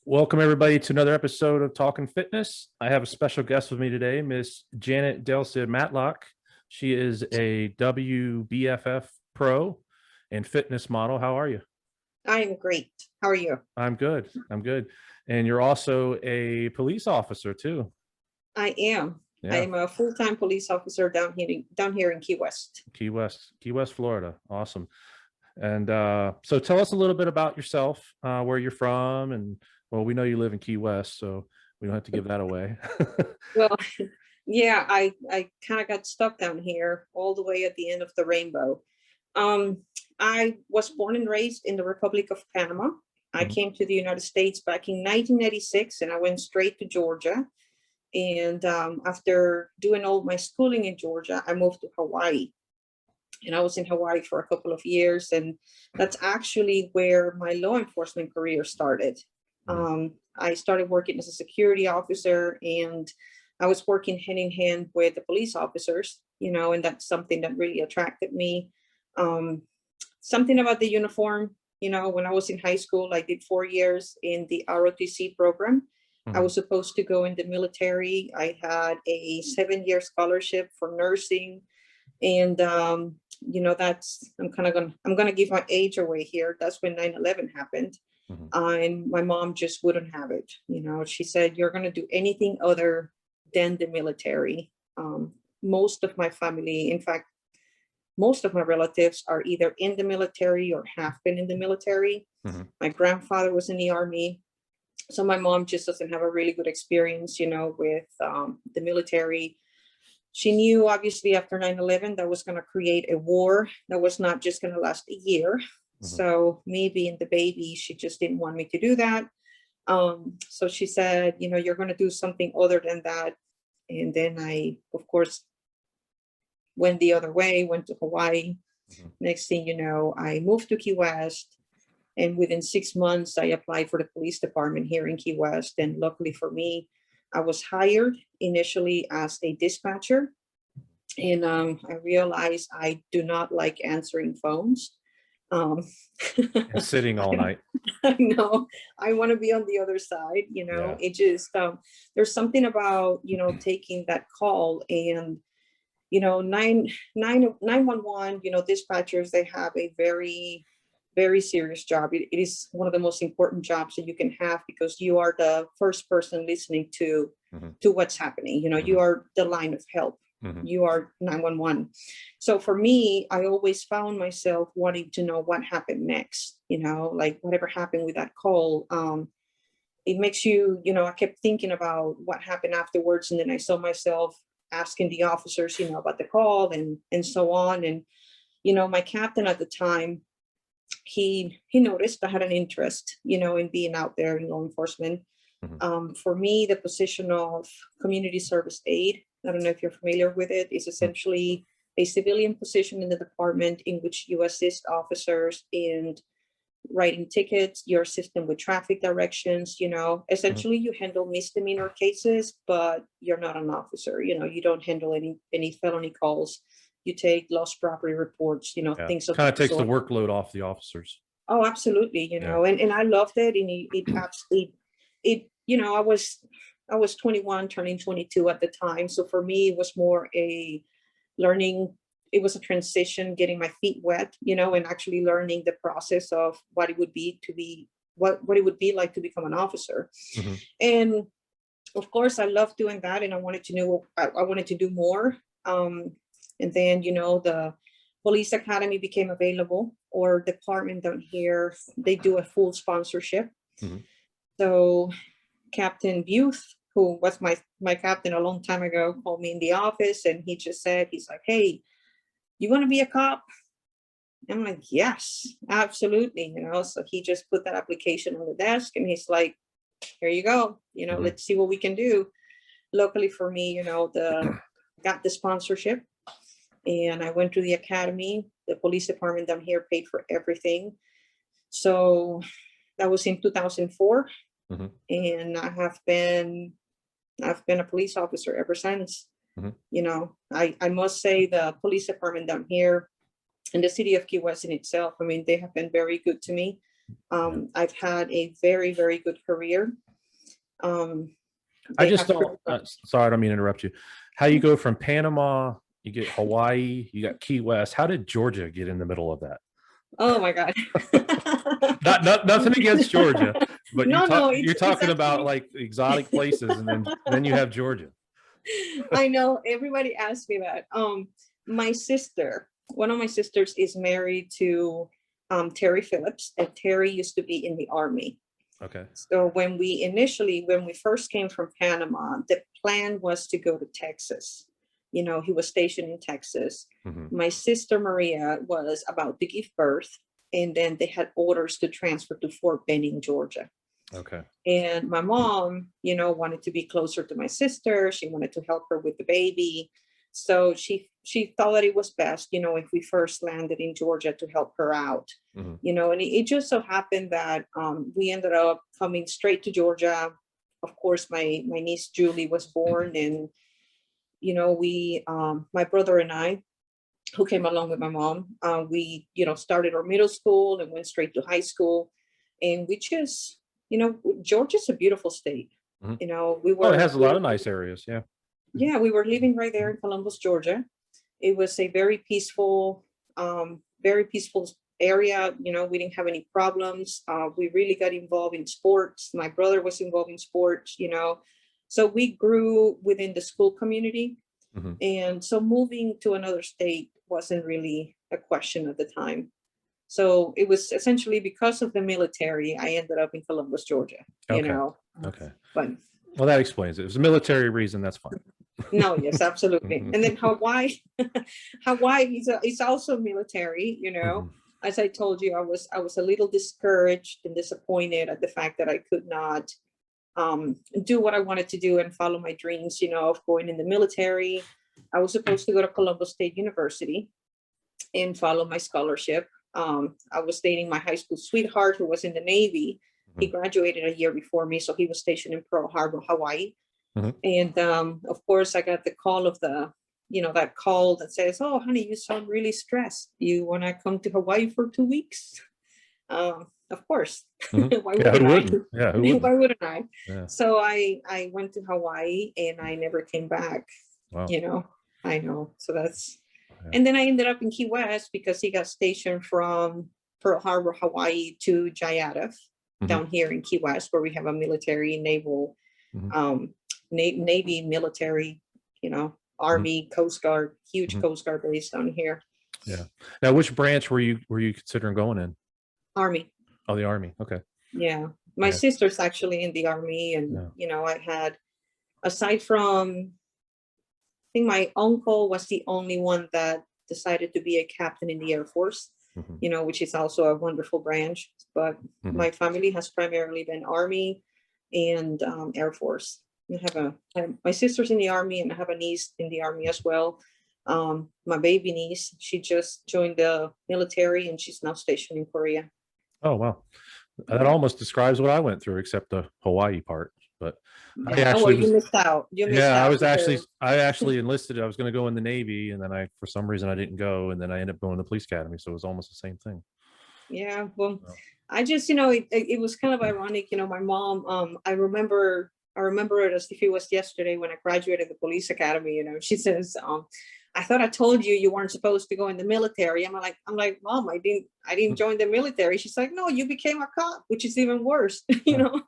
Welcome, everybody, to another episode of Talking Fitness. I have a special guest with me today, Miss Janeth Matloch. She is a WBFF pro and fitness model. How are you? I am great. How are you? I'm good. I'm good. And you're also a police officer, too. I am. Yeah. I am a full-time police officer down here in Key West. Key West, Florida. Awesome. And so tell us a little bit about yourself, where you're from, and well, we know you live in Key West, so we don't have to give that away. Well, yeah, I kind of got stuck down here all the way at the end of the rainbow. I was born and raised in the Republic of Panama. I came to the United States back in 1986, and I went straight to Georgia. And after doing all my schooling in Georgia, I moved to Hawaii. And I was in Hawaii for a couple of years, and that's actually where my law enforcement career started. I started working as a security officer, and I was working hand in hand with the police officers, and that's something that really attracted me. Something about the uniform, when I was in high school, I did 4 years in the ROTC program. I was supposed to go in the military. I had a 7-year scholarship for nursing. And, I'm going to give my age away here. That's when 9/11 happened. And my mom just wouldn't have it. She said, you're going to do anything other than the military. Most of my family, in fact, most of my relatives are either in the military or have been in the military. My grandfather was in the Army. So my mom just doesn't have a really good experience, with the military. She knew, obviously, after 9/11, that was going to create a war that was not just going to last a year. So me being the baby, she just didn't want me to do that. So she said, you're going to do something other than that. And then I, of course, went the other way, went to Hawaii. Next thing you know, I moved to Key West. And within 6 months, I applied for the police department here in Key West. And luckily for me, I was hired initially as a dispatcher. And I realized I do not like answering phones. And sitting all night. I know. I want to be on the other side. Yeah. It just there's something about taking that call, and 911 dispatchers, they have a very, very serious job. It is one of the most important jobs that you can have, because you are the first person listening to what's happening. You are the line of help. You are 911. So for me, I always found myself wanting to know what happened next, like whatever happened with that call. It makes you, I kept thinking about what happened afterwards. And then I saw myself asking the officers, about the call and so on. And, my captain at the time, he noticed I had an interest, in being out there in law enforcement. For me, the position of community service aide, I don't know if you're familiar with it, is essentially a civilian position in the department in which you assist officers in writing tickets, you assist them with traffic directions, essentially you handle misdemeanor cases, but you're not an officer, you don't handle any felony calls. You take lost property reports, things of kind of that takes sort. the workload off the officers. Oh, absolutely. And I loved it. And it absolutely, I was 21, turning 22 at the time. So for me, it was more a learning. It was a transition, getting my feet wet, and actually learning the process of what it would be to be, what it would be like to become an officer. And of course, I loved doing that. And I wanted to know, I wanted to do more. And then, the police academy became available, or department down here, they do a full sponsorship. So Captain Buth, who was my captain a long time ago, called me in the office, and he just said, he's like, hey, you want to be a cop? I'm like, yes, absolutely. So he just put that application on the desk, and he's like, here you go. Let's see what we can do. Luckily for me, got the sponsorship, and I went to the academy. The police department down here paid for everything. So that was in 2004. And I've been a police officer ever since. I must say the police department down here, And the city of Key West in itself, I mean, they have been very good to me. I've had a very, very good career. I just don't, sorry, I don't mean to interrupt you. How you go from Panama, you get Hawaii, you got Key West. How did Georgia get in the middle of that? Oh my God. Nothing against Georgia, but you're talking actually about like exotic places, and then you have Georgia. I know, everybody asks me that. My sister, one of my sisters is married to Terry Phillips, and Terry used to be in the Army. Okay. So when we first came from Panama, the plan was to go to Texas. You know, he was stationed in Texas. My sister Maria was about to give birth, and then they had orders to transfer to Fort Benning, Georgia. Okay. And my mom, you know, wanted to be closer to my sister. She wanted to help her with the baby. So she thought that it was best, you know, if we first landed in Georgia to help her out, you know, and it just so happened that we ended up coming straight to Georgia. Of course, my niece Julie was born, and, you know, we, my brother and I, who came along with my mom, we, you know, started our middle school and went straight to high school. And we just, you know, Georgia's a beautiful state. You know, it has a lot of nice areas. Yeah. Yeah, we were living right there in Columbus, Georgia. It was a very peaceful area. You know, we didn't have any problems. We really got involved in sports. My brother was involved in sports, you know. So we grew within the school community. And so moving to another state wasn't really a question at the time. So it was essentially because of the military, I ended up in Columbus, Georgia, you know. Okay. But well, that explains it. It was a military reason. That's fine. No, yes, absolutely. And then Hawaii is also military, you know. As I told you, I was a little discouraged and disappointed at the fact that I could not do what I wanted to do and follow my dreams, you know, of going in the military. I was supposed to go to Columbus State University and follow my scholarship. I was dating my high school sweetheart who was in the Navy. He graduated a year before me, so he was stationed in Pearl Harbor, Hawaii. And of course, I got the call of that call that says, "Oh, honey, you sound really stressed. You want to come to Hawaii for 2 weeks?" Of course. Why wouldn't I? Yeah, who wouldn't? Why wouldn't I? Yeah. So I went to Hawaii and I never came back. Wow. You know, I know. So that's, and then I ended up in Key West because he got stationed from Pearl Harbor, Hawaii to Janeth down here in Key West, where we have a military, naval, Navy, military, you know, Army, Coast Guard, huge Coast Guard base down here. Yeah. Now, which branch were you considering going in? Army. Oh, the Army. Okay. Yeah. My sister's actually in the Army, and you know, I had, aside from, I think my uncle was the only one that decided to be a captain in the Air Force, you know, which is also a wonderful branch. But my family has primarily been Army and Air Force. My sister's in the Army, and I have a niece in the Army as well. My baby niece, she just joined the military and she's now stationed in Korea. Oh, wow. That almost describes what I went through, except the Hawaii part. But I actually you missed out. I actually enlisted. I was going to go in the Navy, and then for some reason I didn't go, and then I ended up going to the police academy. So it was almost the same thing. Yeah. Well, I just, you know, it was kind of ironic. You know, my mom, I remember it as if it was yesterday when I graduated the police academy. You know, she says, "I thought I told you weren't supposed to go in the military." I'm like, "Mom, I didn't join the military." She's like, "No, you became a cop, which is even worse." You know.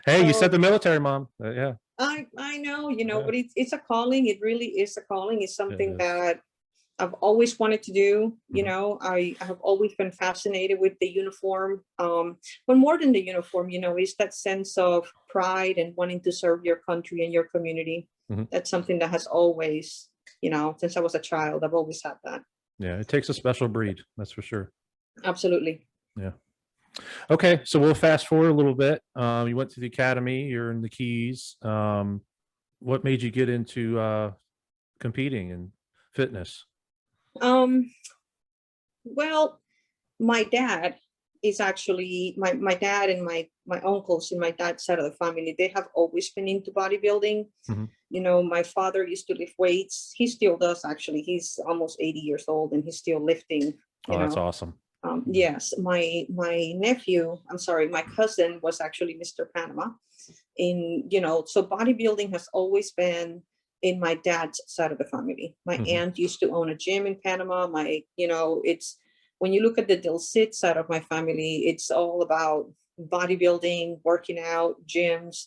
Hey, you said the military, Mom. Yeah. I know, you know, but it's a calling. It really is a calling. It's something that I've always wanted to do. You know, I have always been fascinated with the uniform. But more than the uniform, you know, it's that sense of pride and wanting to serve your country and your community. That's something that has always, you know, since I was a child, I've always had that. Yeah, it takes a special breed, that's for sure. Absolutely. Yeah. Okay, so we'll fast forward a little bit. You went to the academy, you're in the Keys. What made you get into competing in fitness? Well, my dad is actually my dad and my uncles and my dad's side of the family, they have always been into bodybuilding. my father used to lift weights. He still does, actually. He's almost 80 years old and he's still lifting. Oh, that's awesome. Yes, my nephew, I'm sorry, my cousin was actually Mr. Panama. So bodybuilding has always been in my dad's side of the family. My aunt used to own a gym in Panama. It's when you look at the Dilsit side of my family, it's all about bodybuilding, working out, gyms.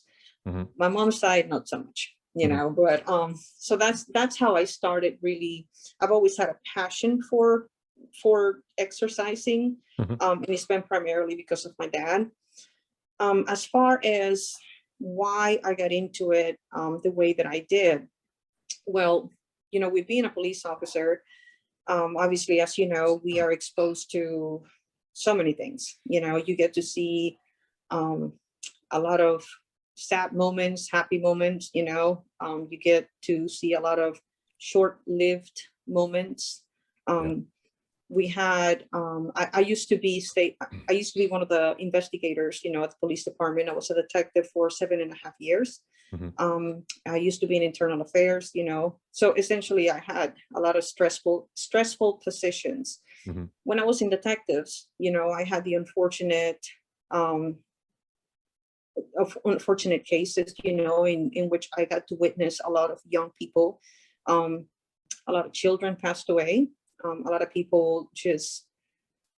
My mom's side, not so much, but so that's how I started. Really, I've always had a passion for exercising, and it's been primarily because of my dad. As far as why I got into it the way that I did, well, with being a police officer, obviously, as you know, we are exposed to so many things. You get to see a lot of sad moments, happy moments. You get to see a lot of short-lived moments. We had I used to be one of the investigators, at the police department. I was a detective for 7.5 years. I used to be in internal affairs, so essentially I had a lot of stressful positions. When I was in detectives, I had the unfortunate cases, in which I got to witness a lot of young people. A lot of children passed away. A lot of people just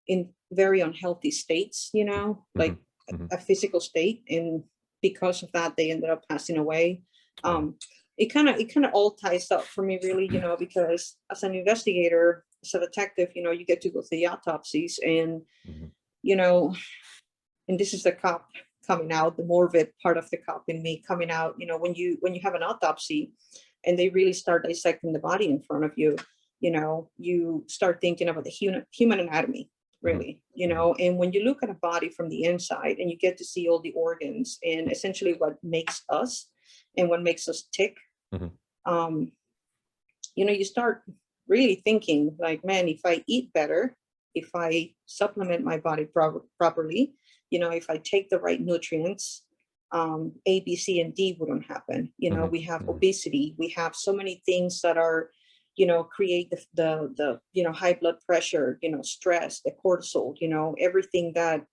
in very unhealthy states, like a physical state. And because of that, they ended up passing away. It kind of all ties up for me, really, because as an investigator, as a detective, you get to go through the autopsies and, and this is the cop coming out, the morbid part of the cop in me coming out, when you have an autopsy and they really start dissecting the body in front of you, you start thinking about the human anatomy, really, and when you look at a body from the inside and you get to see all the organs and essentially what makes us and what makes us tick, you start really thinking like, man, if I eat better, if I supplement my body properly, if I take the right nutrients, A, B, C, and D wouldn't happen. We have obesity. We have so many things that are, create the high blood pressure, stress, the cortisol, everything that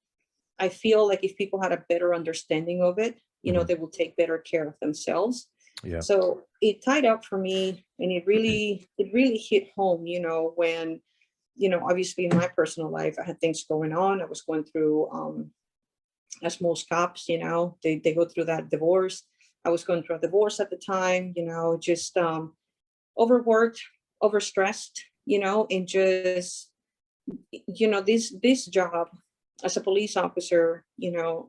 I feel like if people had a better understanding of it, they will take better care of themselves. Yeah. So it tied up for me, and it really hit home, when, obviously in my personal life, I had things going on. I was going through, as most cops, they go through that divorce. I was going through a divorce at the time, just overworked, overstressed, and just, this job as a police officer,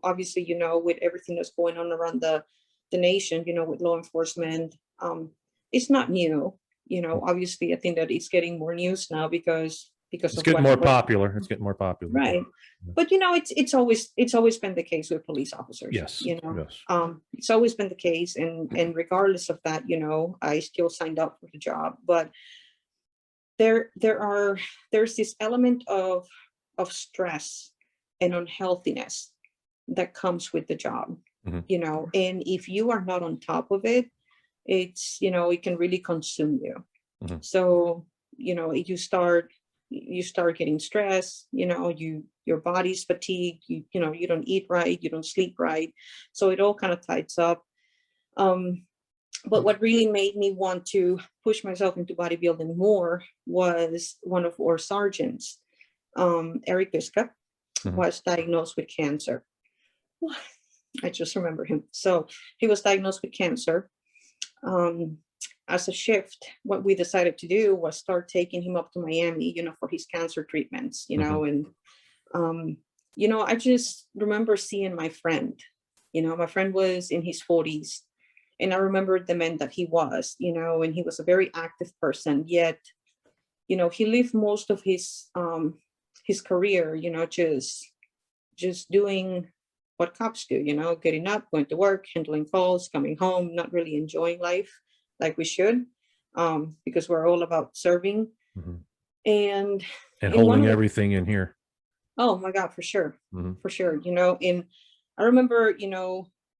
obviously, with everything that's going on around the nation, with law enforcement, it's not new. Obviously, I think that it's getting more news now because it's getting more popular. It's getting more popular, right? But it's always been the case with police officers. Yes. Yes. It's always been the case, and regardless of that, I still signed up for the job. But there's this element of stress and unhealthiness that comes with the job. And if you are not on top of it, it's it can really consume you. So you start getting stressed, your body's fatigued, you don't eat right, you don't sleep right. So it all kind of ties up. But what really made me want to push myself into bodybuilding more was one of our sergeants, Eric Biscup, was diagnosed with cancer. I just remember him. So he was diagnosed with cancer. As a shift, what we decided to do was start taking him up to Miami, for his cancer treatments, and, I just remember seeing my friend, my friend was in his 40s, and I remembered the man that he was, and he was a very active person, yet, he lived most of his career, just doing what cops do, getting up, going to work, handling calls, coming home, not really enjoying life like we should, because we're all about serving and holding everything in here. Oh my God, for sure. For sure. And I remember,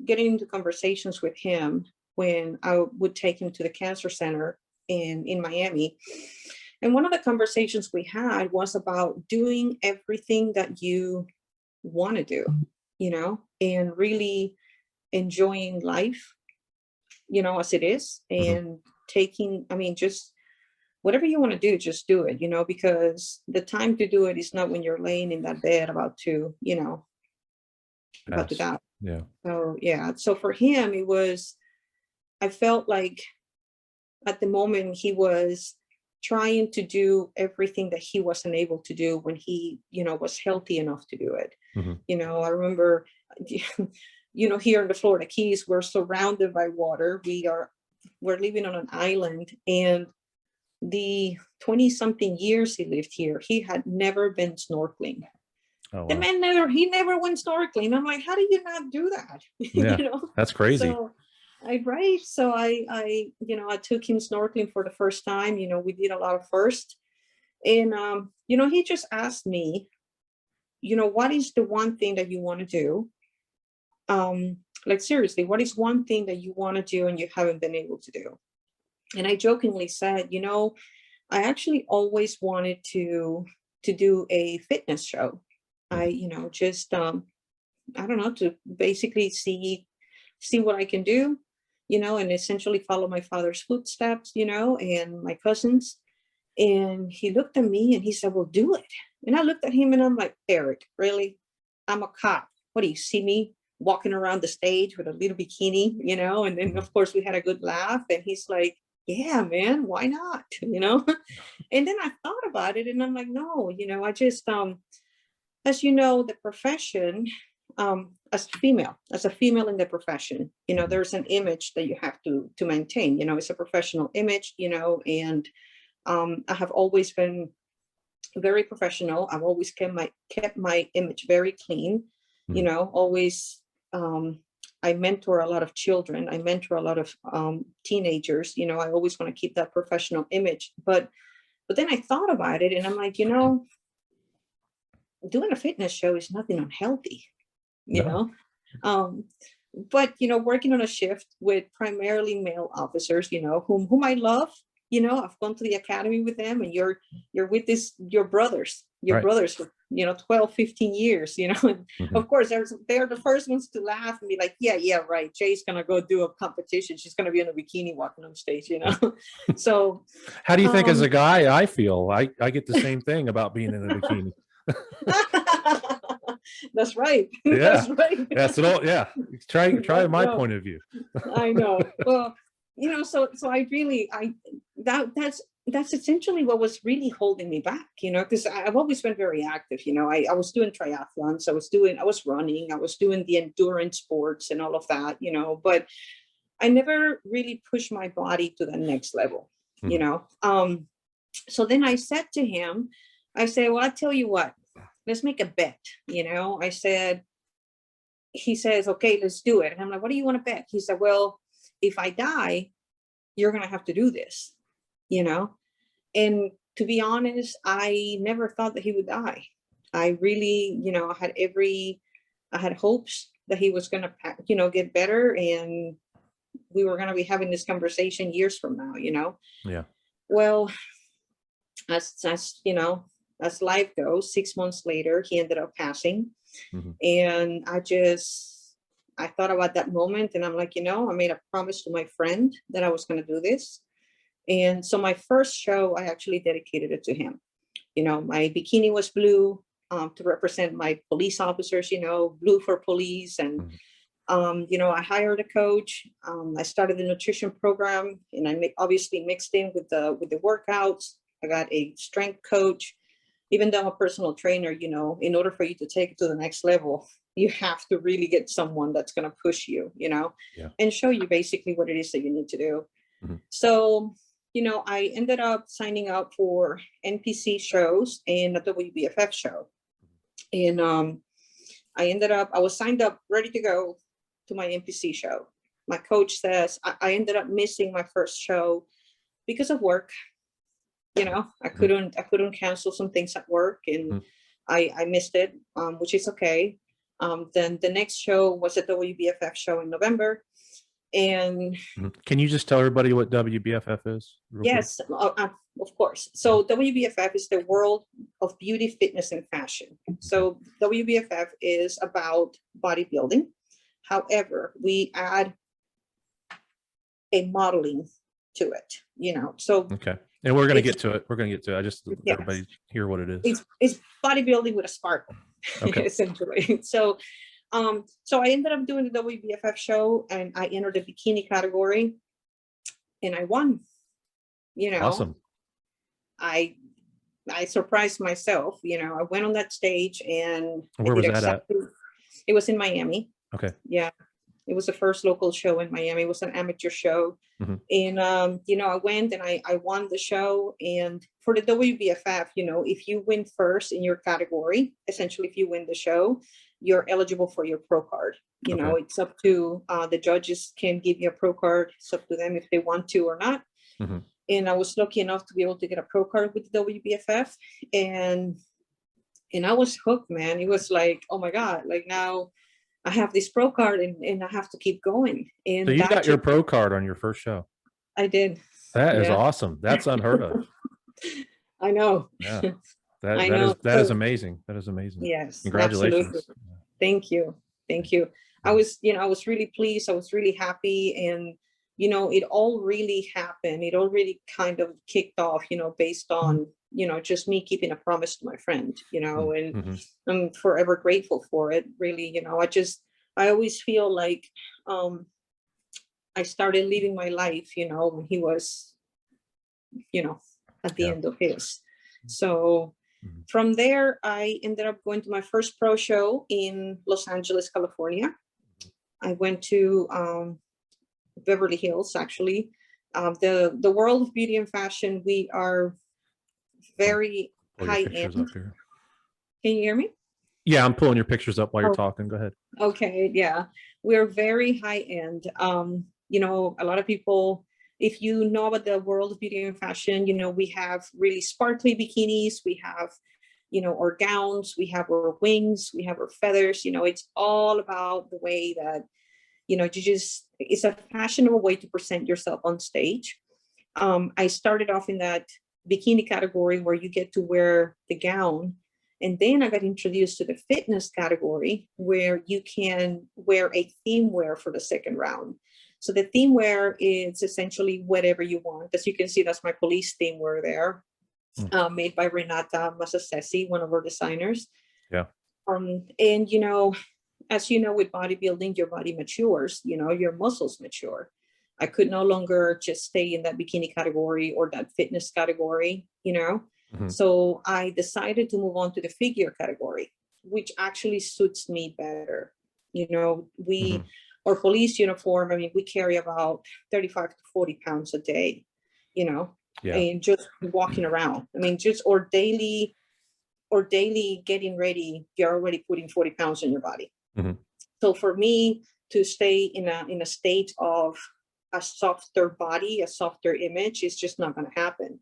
getting into conversations with him when I would take him to the cancer center in Miami. And one of the conversations we had was about doing everything that you want to do, and really enjoying life, as it is, and taking, just whatever you want to do, just do it, because the time to do it is not when you're laying in that bed about to die. Yeah. So, yeah. So for him, I felt like at the moment he was trying to do everything that he wasn't able to do when he, was healthy enough to do it. I remember, here in the Florida Keys, we're surrounded by water. We're living on an island, and the 20-something years he lived here, he had never been snorkeling. Oh, wow. The man never went snorkeling. I'm like, how do you not do that? Yeah, that's crazy. So I took him snorkeling for the first time. We did a lot of first, and he just asked me, what is the one thing that you want to do? Like, seriously, what is one thing that you want to do and you haven't been able to do? And I jokingly said, I actually always wanted to do a fitness show. I don't know, to basically see what I can do, and essentially follow my father's footsteps, and my cousins. And he looked at me and he said, well, do it. And I looked at him and I'm like, Eric, really? I'm a cop. What do you see me walking around the stage with a little bikini, And then of course we had a good laugh, and he's like, yeah, man, why not? And then I thought about it and I'm like, no, I just, as the profession, as a female in the profession, there's an image that you have to maintain, it's a professional image, and I have always been very professional. I've always kept my image very clean, always. I mentor a lot of children. I mentor a lot of teenagers. I always want to keep that professional image. But then I thought about it and I'm like, doing a fitness show is nothing unhealthy, but, working on a shift with primarily male officers, whom I love, I've gone to the academy with them, and you're with your brothers for, 12, 15 years, and of course they're the first ones to laugh and be like, yeah, right. Jay's going to go do a competition. She's going to be in a bikini walking on stage, So how do you think as a guy, I feel I get the same thing about being in a bikini? That's right. Yeah. That's right. That's it all. Yeah. Try my point of view. I know. Well, so that's essentially what was really holding me back, because I've always been very active. I was doing triathlons, I was running, I was doing the endurance sports and all of that, but I never really pushed my body to the next level, So then I said to him, well, I tell you what, let's make a bet. He says, okay, let's do it. And I'm like, what do you want to bet? He said, well, if I die, you're going to have to do this, And to be honest, I never thought that he would die. I really, I had hopes that he was going to, get better, and we were going to be having this conversation years from now, Yeah. Well, as life goes, 6 months later, he ended up passing. And I thought about that moment, and I'm like, I made a promise to my friend that I was going to do this. And so my first show, I actually dedicated it to him. My bikini was blue to represent my police officers, blue for police. And, I hired a coach. I started the nutrition program, and I obviously mixed in with the workouts. I got a strength coach. Even though I'm a personal trainer, in order for you to take it to the next level, you have to really get someone that's going to push you, and show you basically what it is that you need to do. So, I ended up signing up for NPC shows and a WBFF show. And I was signed up, ready to go to my NPC show. My coach says I ended up missing my first show because of work. I couldn't cancel some things at work, and I missed it, which is okay. Then the next show was a WBFF show in November. And Can you just tell everybody what WBFF is? yes, of course. So WBFF is the World of Beauty, Fitness, and Fashion. So WBFF is about bodybuilding. However, we add a modeling to it, so Okay. And we're going to get to it. We're going to get to it. I just Yes. everybody hear what it is. It's bodybuilding with a sparkle, Okay. essentially. So I ended up doing the WBFF show, and I entered the bikini category, and I won. Awesome. I surprised myself. I went on that stage, and Where was that at? It was in Miami. Okay. Yeah, it was the first local show in Miami. It was an amateur show. And I went and I won the show. And for the WBFF, if you win first in your category, essentially if you win the show, you're eligible for your pro card. It's up to the judges can give you a pro card. It's up to them if they want to or not. And I was lucky enough to be able to get a pro card with the WBFF, and I was hooked, man. It was like, oh my God, like now I have this pro card and I have to keep going. And so you got your pro card on your first show. I did. That is awesome. That's unheard of. I know. Yeah. That is amazing. That is amazing. Yes. Congratulations. Absolutely. Thank you. Thank you. I was really pleased. I was really happy. And, it all really happened. It already kind of kicked off, based on, just me keeping a promise to my friend, and I'm forever grateful for it. Really, I always feel like I started living my life, when he was, at the end of his. So from there, I ended up going to my first pro show in Los Angeles, California. I went to Beverly Hills, actually. The world of beauty and fashion, we are very high end. Can you hear me? Yeah, I'm pulling your pictures up while you're talking. Go ahead. Okay, yeah. We're very high end. A lot of people, if you know about the world of beauty and fashion, we have really sparkly bikinis, we have, our gowns, we have our wings, we have our feathers, it's all about the way that, it's a fashionable way to present yourself on stage. I started off in that bikini category where you get to wear the gown. And then I got introduced to the fitness category where you can wear a theme wear for the second round. So the theme wear is essentially whatever you want. As you can see, that's my police theme wear there, made by Renata Masasesi, one of our designers. Yeah. And, as you know, with bodybuilding, your body matures, your muscles mature. I could no longer just stay in that bikini category or that fitness category, So I decided to move on to the figure category, which actually suits me better. Our police uniform, we carry about 35 to 40 pounds a day, and just walking around. Or daily getting ready, you're already putting 40 pounds in your body. So for me to stay in a state of a softer body, a softer image, is just not going to happen.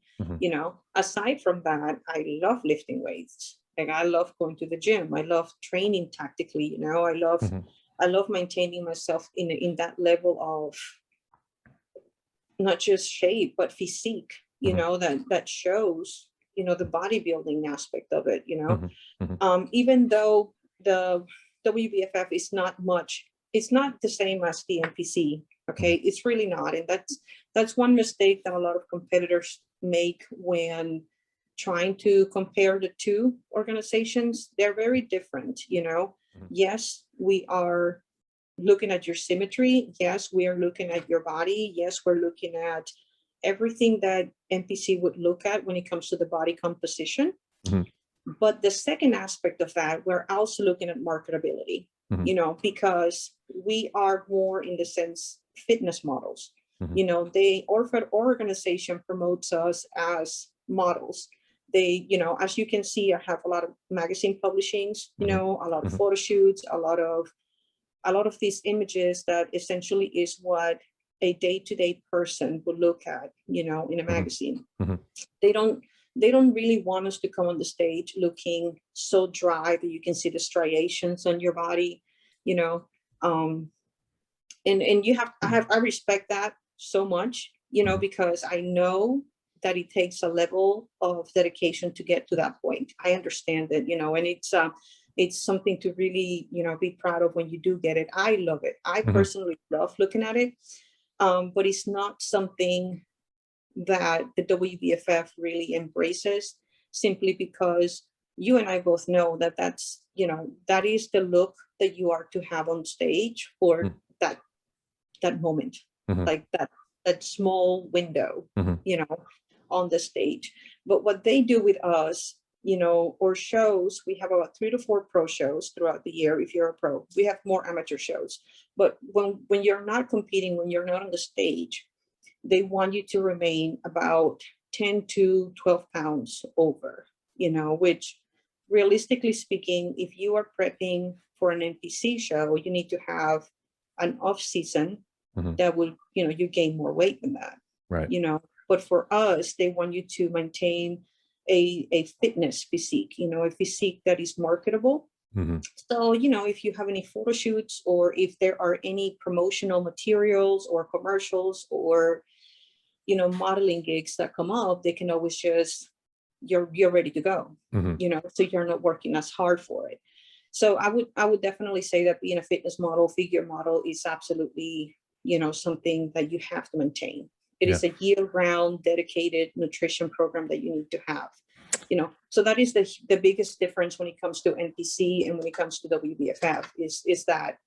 Aside from that, I love lifting weights. Like I love going to the gym. I love training tactically. I love maintaining myself in that level of not just shape, but physique, that shows, the bodybuilding aspect of it, even though the WBFF is it's not the same as the NPC. Okay. It's really not. And that's one mistake that a lot of competitors make when trying to compare the two organizations. They're very different, Yes, we are looking at your symmetry. Yes, we are looking at your body. Yes, we're looking at everything that NPC would look at when it comes to the body composition. But the second aspect of that, we're also looking at marketability, because we are more in the sense fitness models. Our organization promotes us as models. They, as you can see, I have a lot of magazine publishings, a lot of photo shoots, a lot of these images that essentially is what a day-to-day person would look at, in a magazine. They don't really want us to come on the stage looking so dry that you can see the striations on your body, and I respect that so much, because I know that it takes a level of dedication to get to that point. I understand it, and it's something to really, be proud of when you do get it. I love it. I personally love looking at it. But it's not something that the WBFF really embraces, simply because you and I both know that that is the look that you are to have on stage for that moment, like that small window, on the stage. But what they do with us, or shows, we have about 3 to 4 pro shows throughout the year. If you're a pro, we have more amateur shows. But when you're not competing, when you're not on the stage, they want you to remain about 10 to 12 pounds over, which, realistically speaking, if you are prepping for an NPC show, you need to have an off season that will, you gain more weight than that. Right. But for us, they want you to maintain a fitness physique, a physique that is marketable. So, if you have any photo shoots, or if there are any promotional materials or commercials, or, modeling gigs that come up, they can always just, you're ready to go, so you're not working as hard for it. So I would definitely say that being a fitness model, figure model, is absolutely, something that you have to maintain. It is a year-round dedicated nutrition program that you need to have, so that is the biggest difference when it comes to NPC and when it comes to WBFF is that,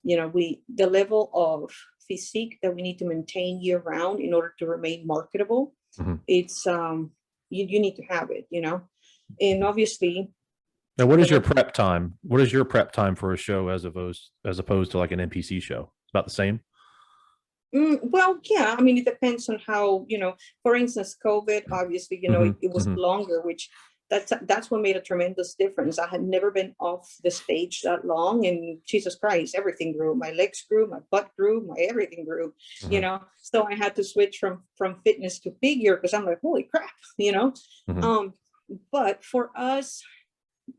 the level of physique that we need to maintain year-round in order to remain marketable. It's you need to have it, and obviously. Now, what is your prep time? What is your prep time for a show as opposed to like an NPC show? About the same? Well, yeah, I mean, it depends on how, for instance, COVID, obviously, it was longer, which that's what made a tremendous difference. I had never been off the stage that long, and Jesus Christ, everything grew. My legs grew, my butt grew, my everything grew, so I had to switch from fitness to figure, because I'm like, holy crap, but for us,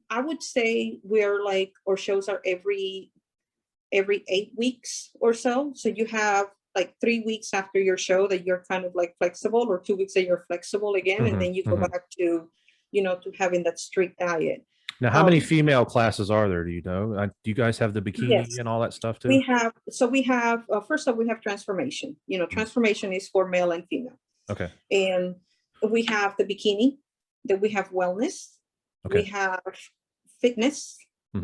I would say we're like, our shows are every 8 weeks or so. So you have like 3 weeks after your show that you're kind of like flexible, or 2 weeks that you're flexible again. And then you go back to, to having that strict diet. Now, how many female classes are there? Do you know? Do you guys have the bikini and all that stuff too? We have, first off, we have transformation. Transformation is for male and female. Okay. And we have the bikini, then we have wellness. Okay. We have fitness,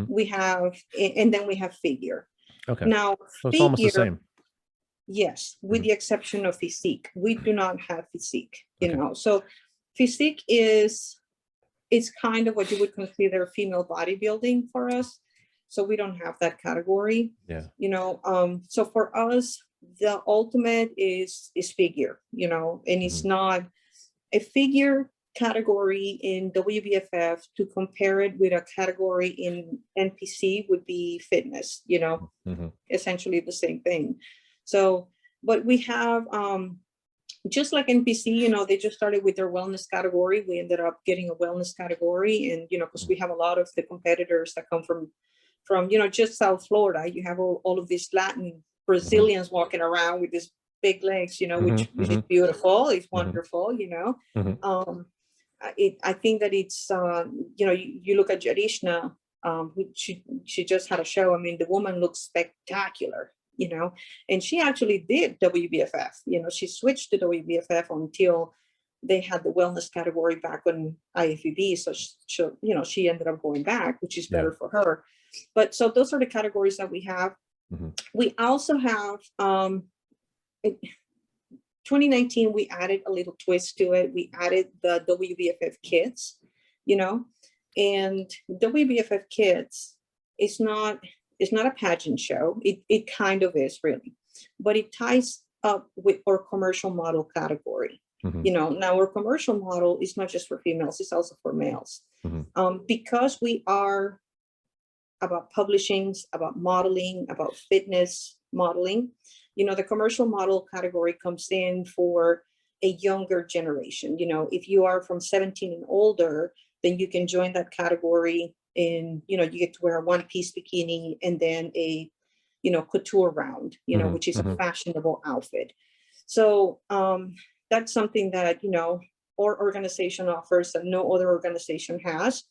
we have, and then we have figure. Okay. Now, so it's almost the same. Yes, with the exception of physique. We do not have physique, So physique is kind of what you would consider female bodybuilding for us. So we don't have that category. Yeah. So for us, the ultimate is figure, and it's not a figure category in WBFF. To compare it with a category in NPC would be fitness, essentially the same thing. So, but we have, just like NPC, they just started with their wellness category. We ended up getting a wellness category, and, because we have a lot of the competitors that come from, just South Florida. You have all of these Latin Brazilians walking around with these big legs, which is beautiful. It's wonderful, I think that it's, you look at Jarishna, she just had a show. I mean, the woman looks spectacular, and she actually did WBFF. She switched to WBFF until they had the wellness category back on IFBB. So she ended up going back, which is better for her. But so those are the categories that we have. We also have, 2019, we added a little twist to it. We added the WBFF Kids, and WBFF Kids is not a pageant show. It kind of is, really, but it ties up with our commercial model category. Now our commercial model is not just for females, it's also for males. Because we are about publishing, about modeling, about fitness modeling, the commercial model category comes in for a younger generation. If you are from 17 and older, then you can join that category, and, you get to wear a one-piece bikini and then a couture round, which is a fashionable outfit. So that's something that, our organization offers that no other organization has.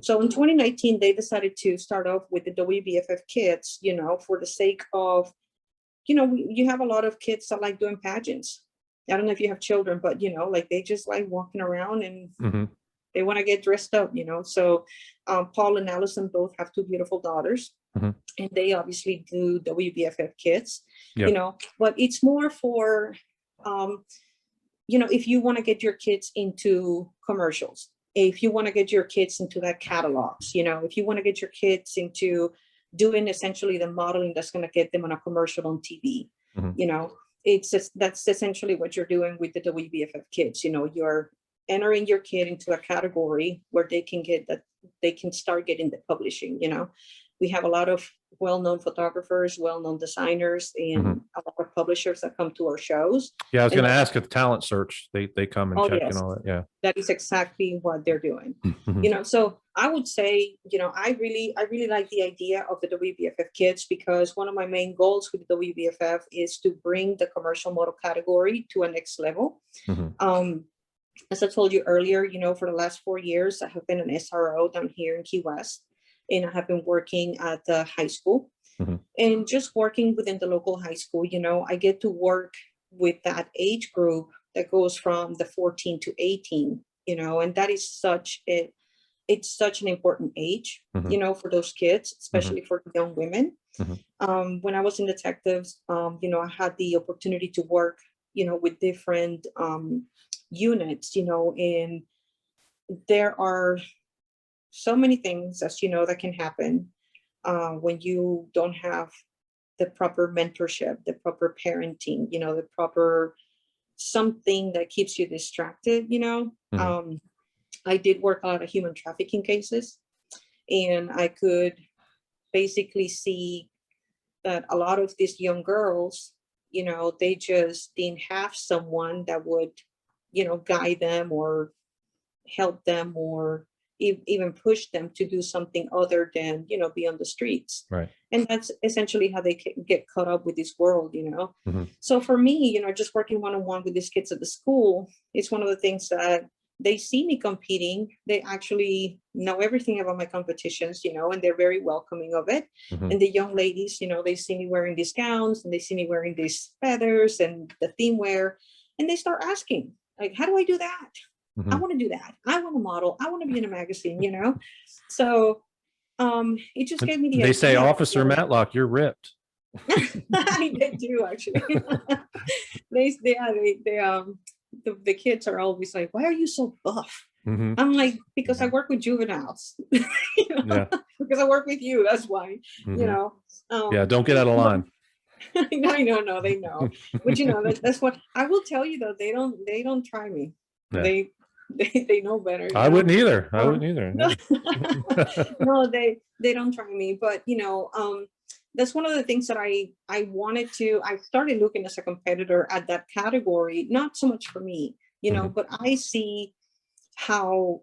So in 2019, they decided to start off with the WBFF Kids, for the sake of, you have a lot of kids that like doing pageants. I don't know if you have children, but, like they just like walking around and they want to get dressed up, So Paul and Allison both have two beautiful daughters. And they obviously do WBFF Kids, but it's more for, if you want to get your kids into commercials, if you want to get your kids into that catalogs, if you want to get your kids into doing essentially the modeling that's going to get them on a commercial on TV, it's just, that's essentially what you're doing with the WBFF Kids. You're entering your kid into a category where they can start getting the publishing. We have a lot of well-known photographers, well-known designers, and a lot of publishers that come to our shows. Yeah, I was going to ask if talent search, they come and check and all that. Yeah, that is exactly what they're doing. So I would say, I really like the idea of the WBFF Kids, because one of my main goals with the WBFF is to bring the commercial model category to a next level. As I told you earlier, for the last 4 years, I have been an SRO down here in Key West. And I have been working at the high school, and just working within the local high school, I get to work with that age group that goes from the 14 to 18, and that is it's such an important age, for those kids, especially for young women. When I was in detectives, I had the opportunity to work, with different units, and there are so many things, as you know, that can happen when you don't have the proper mentorship, the proper parenting, the proper something that keeps you distracted. I did work a lot of human trafficking cases, and I could basically see that a lot of these young girls, they just didn't have someone that would, guide them or help them, or even push them to do something other than, be on the streets. Right. And that's essentially how they get caught up with this world, So for me, just working one-on-one with these kids at the school, it's one of the things that they see me competing. They actually know everything about my competitions, and they're very welcoming of it. And the young ladies, they see me wearing these gowns, and they see me wearing these feathers and the theme wear, and they start asking, like, how do I do that? I want to do that. I want to model. I want to be in a magazine, So it just gave me the idea. They say, Officer Matloch, you're ripped. They do, actually. The kids are always like, why are you so buff? I'm like, because I work with juveniles. Because I work with you. That's why. Yeah, don't get out of line. No, they know. But that's what I will tell you, though. They don't try me. Yeah. They know better. I wouldn't either. No, they don't try me. But that's one of the things that I started looking as a competitor at that category, not so much for me, but I see how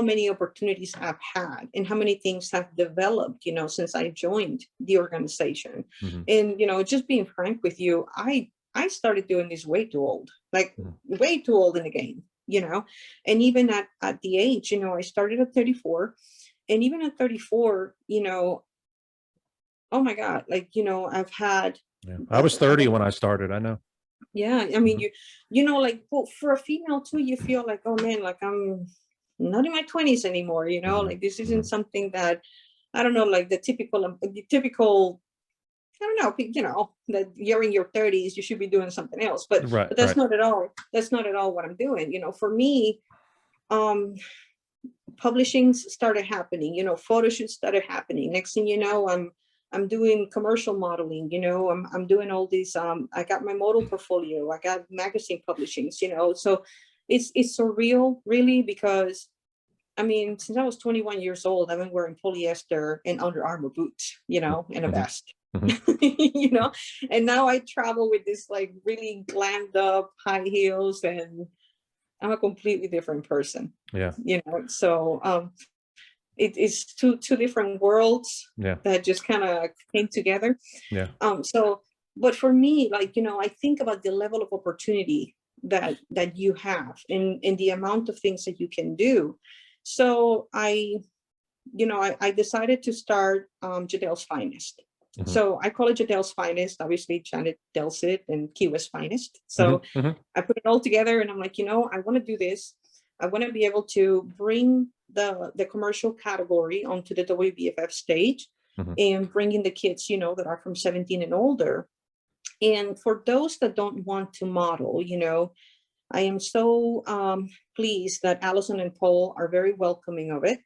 many opportunities I've had and how many things have developed, since I joined the organization. And, just being frank with you, I started doing this way too old, way too old in the game, and even at the age, I started at 34, and even at 34, oh my God, I've had. Yeah. I was 30 when I started. I know. Yeah. I mean, for a female too, you feel like, oh man, like I'm not in my 20s anymore, this isn't something that, I don't know, like the typical, I don't know, that you're in your 30s, you should be doing something else, but that's not at all. That's not at all what I'm doing. For me, publishing started happening, photo shoots started happening. Next thing you know, I'm doing commercial modeling, I'm doing all these, I got my model portfolio, I got magazine publishing, so it's surreal, really, because I mean, since I was 21 years old, I've been wearing polyester and Under Armour boots, and a vest. And now I travel with this like really glammed up high heels, and I'm a completely different person. Yeah. So it is two different worlds Yeah. that just kind of came together. Yeah. So, but for me, like, I think about the level of opportunity that you have and the amount of things that you can do. So I decided to start Jadel's Finest. Mhm. So I call it Jadel's Finest, obviously Janeth dells it and Kiwa's Finest. Mhm. So Mhm. I put it all together and I'm like, I want to do this. I want to be able to bring the commercial category onto the WBFF stage Mhm. and bringing the kids, that are from 17 and older. And for those that don't want to model, I am so pleased that Allison and Paul are very welcoming of it.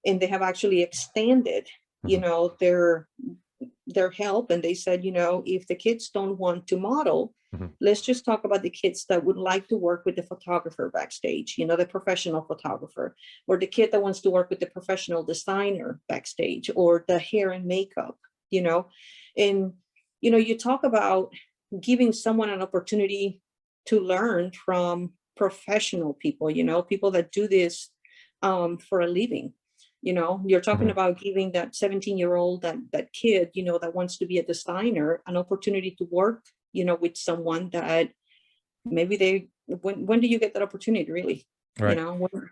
And they have actually extended, Mhm. their help. And they said, if the kids don't want to model, Mhm. let's just talk about the kids that would like to work with the photographer backstage, the professional photographer, or the kid that wants to work with the professional designer backstage, or the hair and makeup, and, you talk about giving someone an opportunity to learn from professional people, people that do this for a living. You're talking Mhm. about giving that 17-year-old, that kid, that wants to be a designer, an opportunity to work, with someone that maybe when do you get that opportunity, really? Right.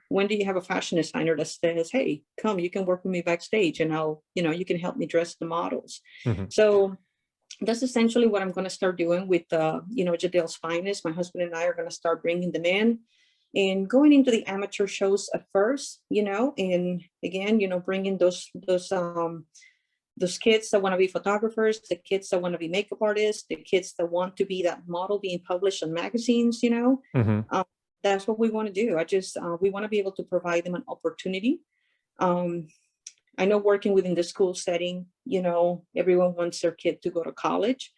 When do you have a fashion designer that says, hey, come, you can work with me backstage and I'll, you can help me dress the models. Mhm. So that's essentially what I'm going to start doing with, Jadel's Finest. My husband and I are going to start bringing them in and going into the amateur shows at first, and again, bringing those kids that want to be photographers, the kids that want to be makeup artists, the kids that want to be that model being published in magazines, Mhm. um, that's what we want to do. We want to be able to provide them an opportunity. Um, I know working within the school setting, everyone wants their kid to go to college,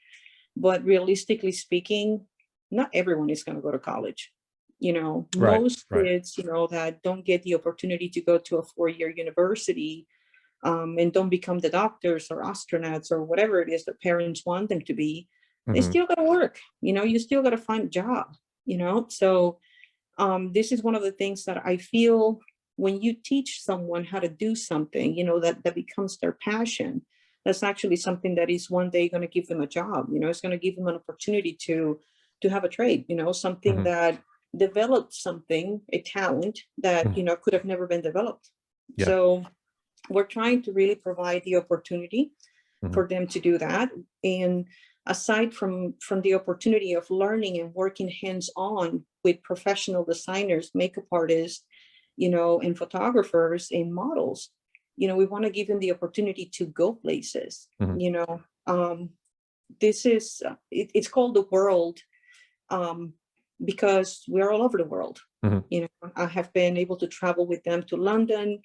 but realistically speaking, not everyone is going to go to college. Right. Most Right. kids, that don't get the opportunity to go to a 4-year university, and don't become the doctors or astronauts or whatever it is that parents want them to be, they Mhm. still got to work. You still got to find a job. So this is one of the things that I feel when you teach someone how to do something, that becomes their passion. That's actually something that is one day going to give them a job. It's going to give them an opportunity to have a trade. Something Mhm. that developed something, a talent that Mhm. could have never been developed. Yeah. So we're trying to really provide the opportunity Mhm. for them to do that. And aside from the opportunity of learning and working hands-on with professional designers, makeup artists, and photographers and models, we want to give them the opportunity to go places. Mhm. This is it's called the world, um, because we're all over the world. Mhm. I have been able to travel with them to London.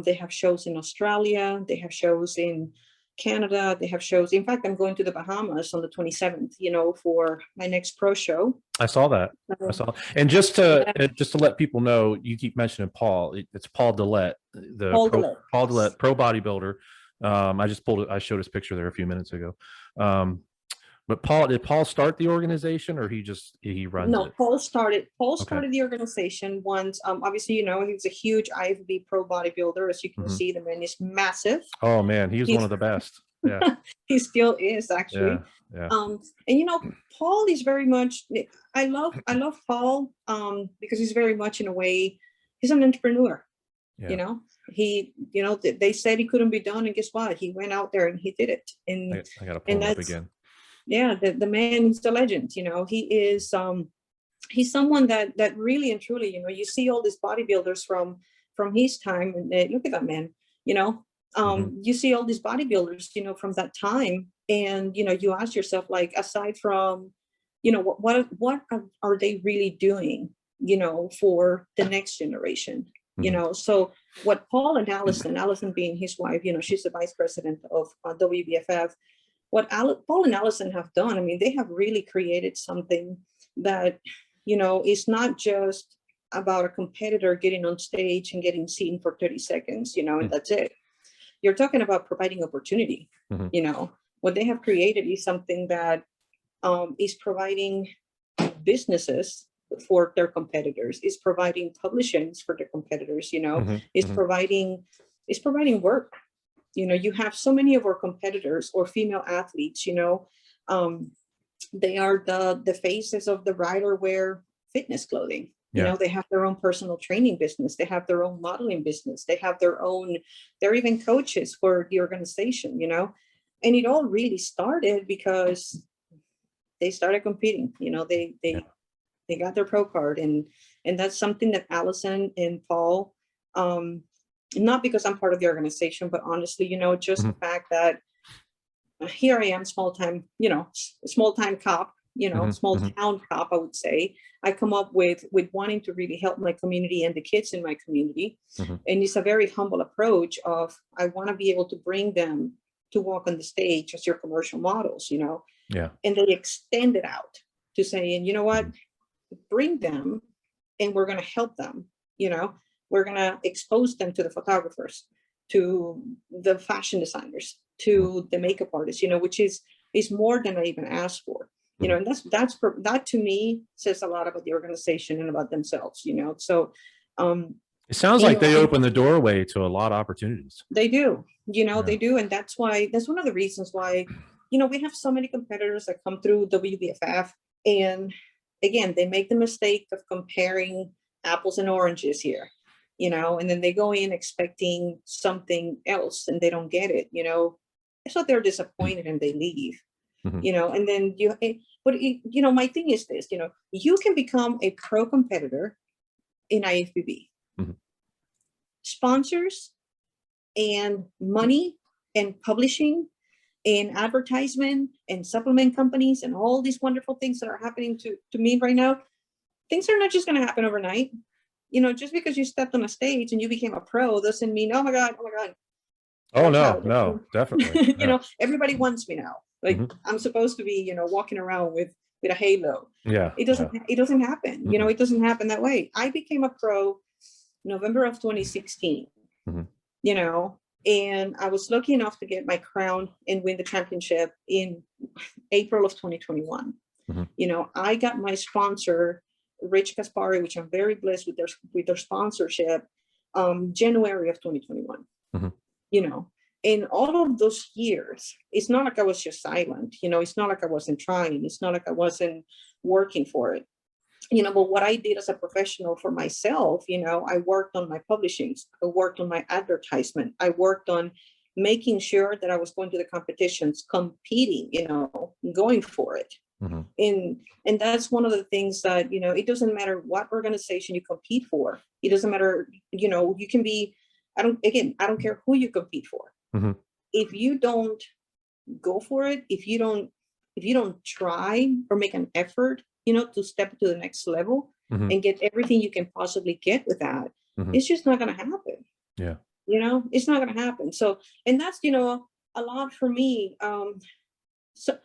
They have shows in Australia. They have shows in Canada. They have shows. In fact, I'm going to the Bahamas on the 27th, for my next pro show. I saw that. I So, saw. And just to let people know, you keep mentioning Paul. It's Paul Dillette, the Paul Delet. Paul Dillette, pro bodybuilder. I just pulled it. I showed his picture there a few minutes ago. Um, but did Paul start the organization, or he runs No, it? Paul started. Paul Okay. started the organization once. Obviously, he was a huge IFB pro bodybuilder. As you can Mhm. see, the man is massive. Oh man, he was one He's of the best. Yeah. he still is Yeah. actually. Yeah. And Paul is very much. I love Paul because he's very much, in a way, he's an entrepreneur. Yeah. He, they said he couldn't be done, and guess what? He went out there and he did it. I got to pull And him up that's, again. yeah, the man is the legend. He is he's someone that really and truly, you see all these bodybuilders from his time, and look at that man. Mhm. You see all these bodybuilders, from that time, and you ask yourself, like, aside from, what are they really doing, for the next generation. Mhm. So what Paul and Allison being his wife, she's the vice president of WBFF. What Paul and Allison have done, I mean, they have really created something that, is not just about a competitor getting on stage and getting seen for 30 seconds, and Mhm. that's it. You're talking about providing opportunity. Mhm. What they have created is something that is providing businesses for their competitors, is providing publishings for their competitors, Mhm. is Mhm. providing is providing work. You have so many of our competitors or female athletes, they are the faces of the rider wear fitness clothing. Yeah. They have their own personal training business. They have their own modeling business. They have they're even coaches for the organization, and it all really started because they started competing. They got their pro card, and that's something that Allison and Paul, not because I'm part of the organization, but honestly, just the fact that here I am, small time cop, small town cop, I would say. I come up with wanting to really help my community and the kids in my community. And it's a very humble approach of, I want to be able to bring them to walk on the stage as your commercial models, Yeah. And they extend it out to saying, you know what, bring them and we're going to help them, we're going to expose them to the photographers, to the fashion designers, to the makeup artists, which is more than I even asked for, and that to me says a lot about the organization and about themselves, so it sounds like they open the doorway to a lot of opportunities. They do, they do. And that's one of the reasons why, we have so many competitors that come through WBFF, and again, they make the mistake of comparing apples and oranges here, and then they go in expecting something else and they don't get it, so they're disappointed and they leave, and then my thing is this, you can become a pro competitor in IFBB. Sponsors and money and publishing and advertisement and supplement companies and all these wonderful things that are happening to me right now, things are not just going to happen overnight. Just because you stepped on a stage and you became a pro doesn't mean, oh my God. Oh, no, definitely. Yeah. Everybody wants me now. Like I'm supposed to be, walking around with a halo. Yeah. It doesn't happen. It doesn't happen that way. I became a pro November of 2016, and I was lucky enough to get my crown and win the championship in April of 2021. I got my sponsor, Rich Gaspari, which I'm very blessed with their sponsorship, January of 2021. In all of those years, it's not like I was just silent. It's not like I wasn't trying. It's not like I wasn't working for it. But what I did as a professional for myself, I worked on my publishings, I worked on my advertisement, I worked on making sure that I was going to the competitions, competing, going for it. And that's one of the things that, it doesn't matter what organization you compete for. It doesn't matter, you can be, I don't care who you compete for. If you don't go for it, if you don't try or make an effort, to step to the next level and get everything you can possibly get with that, it's just not going to happen. Yeah. It's not going to happen. So, and that's, a lot for me. So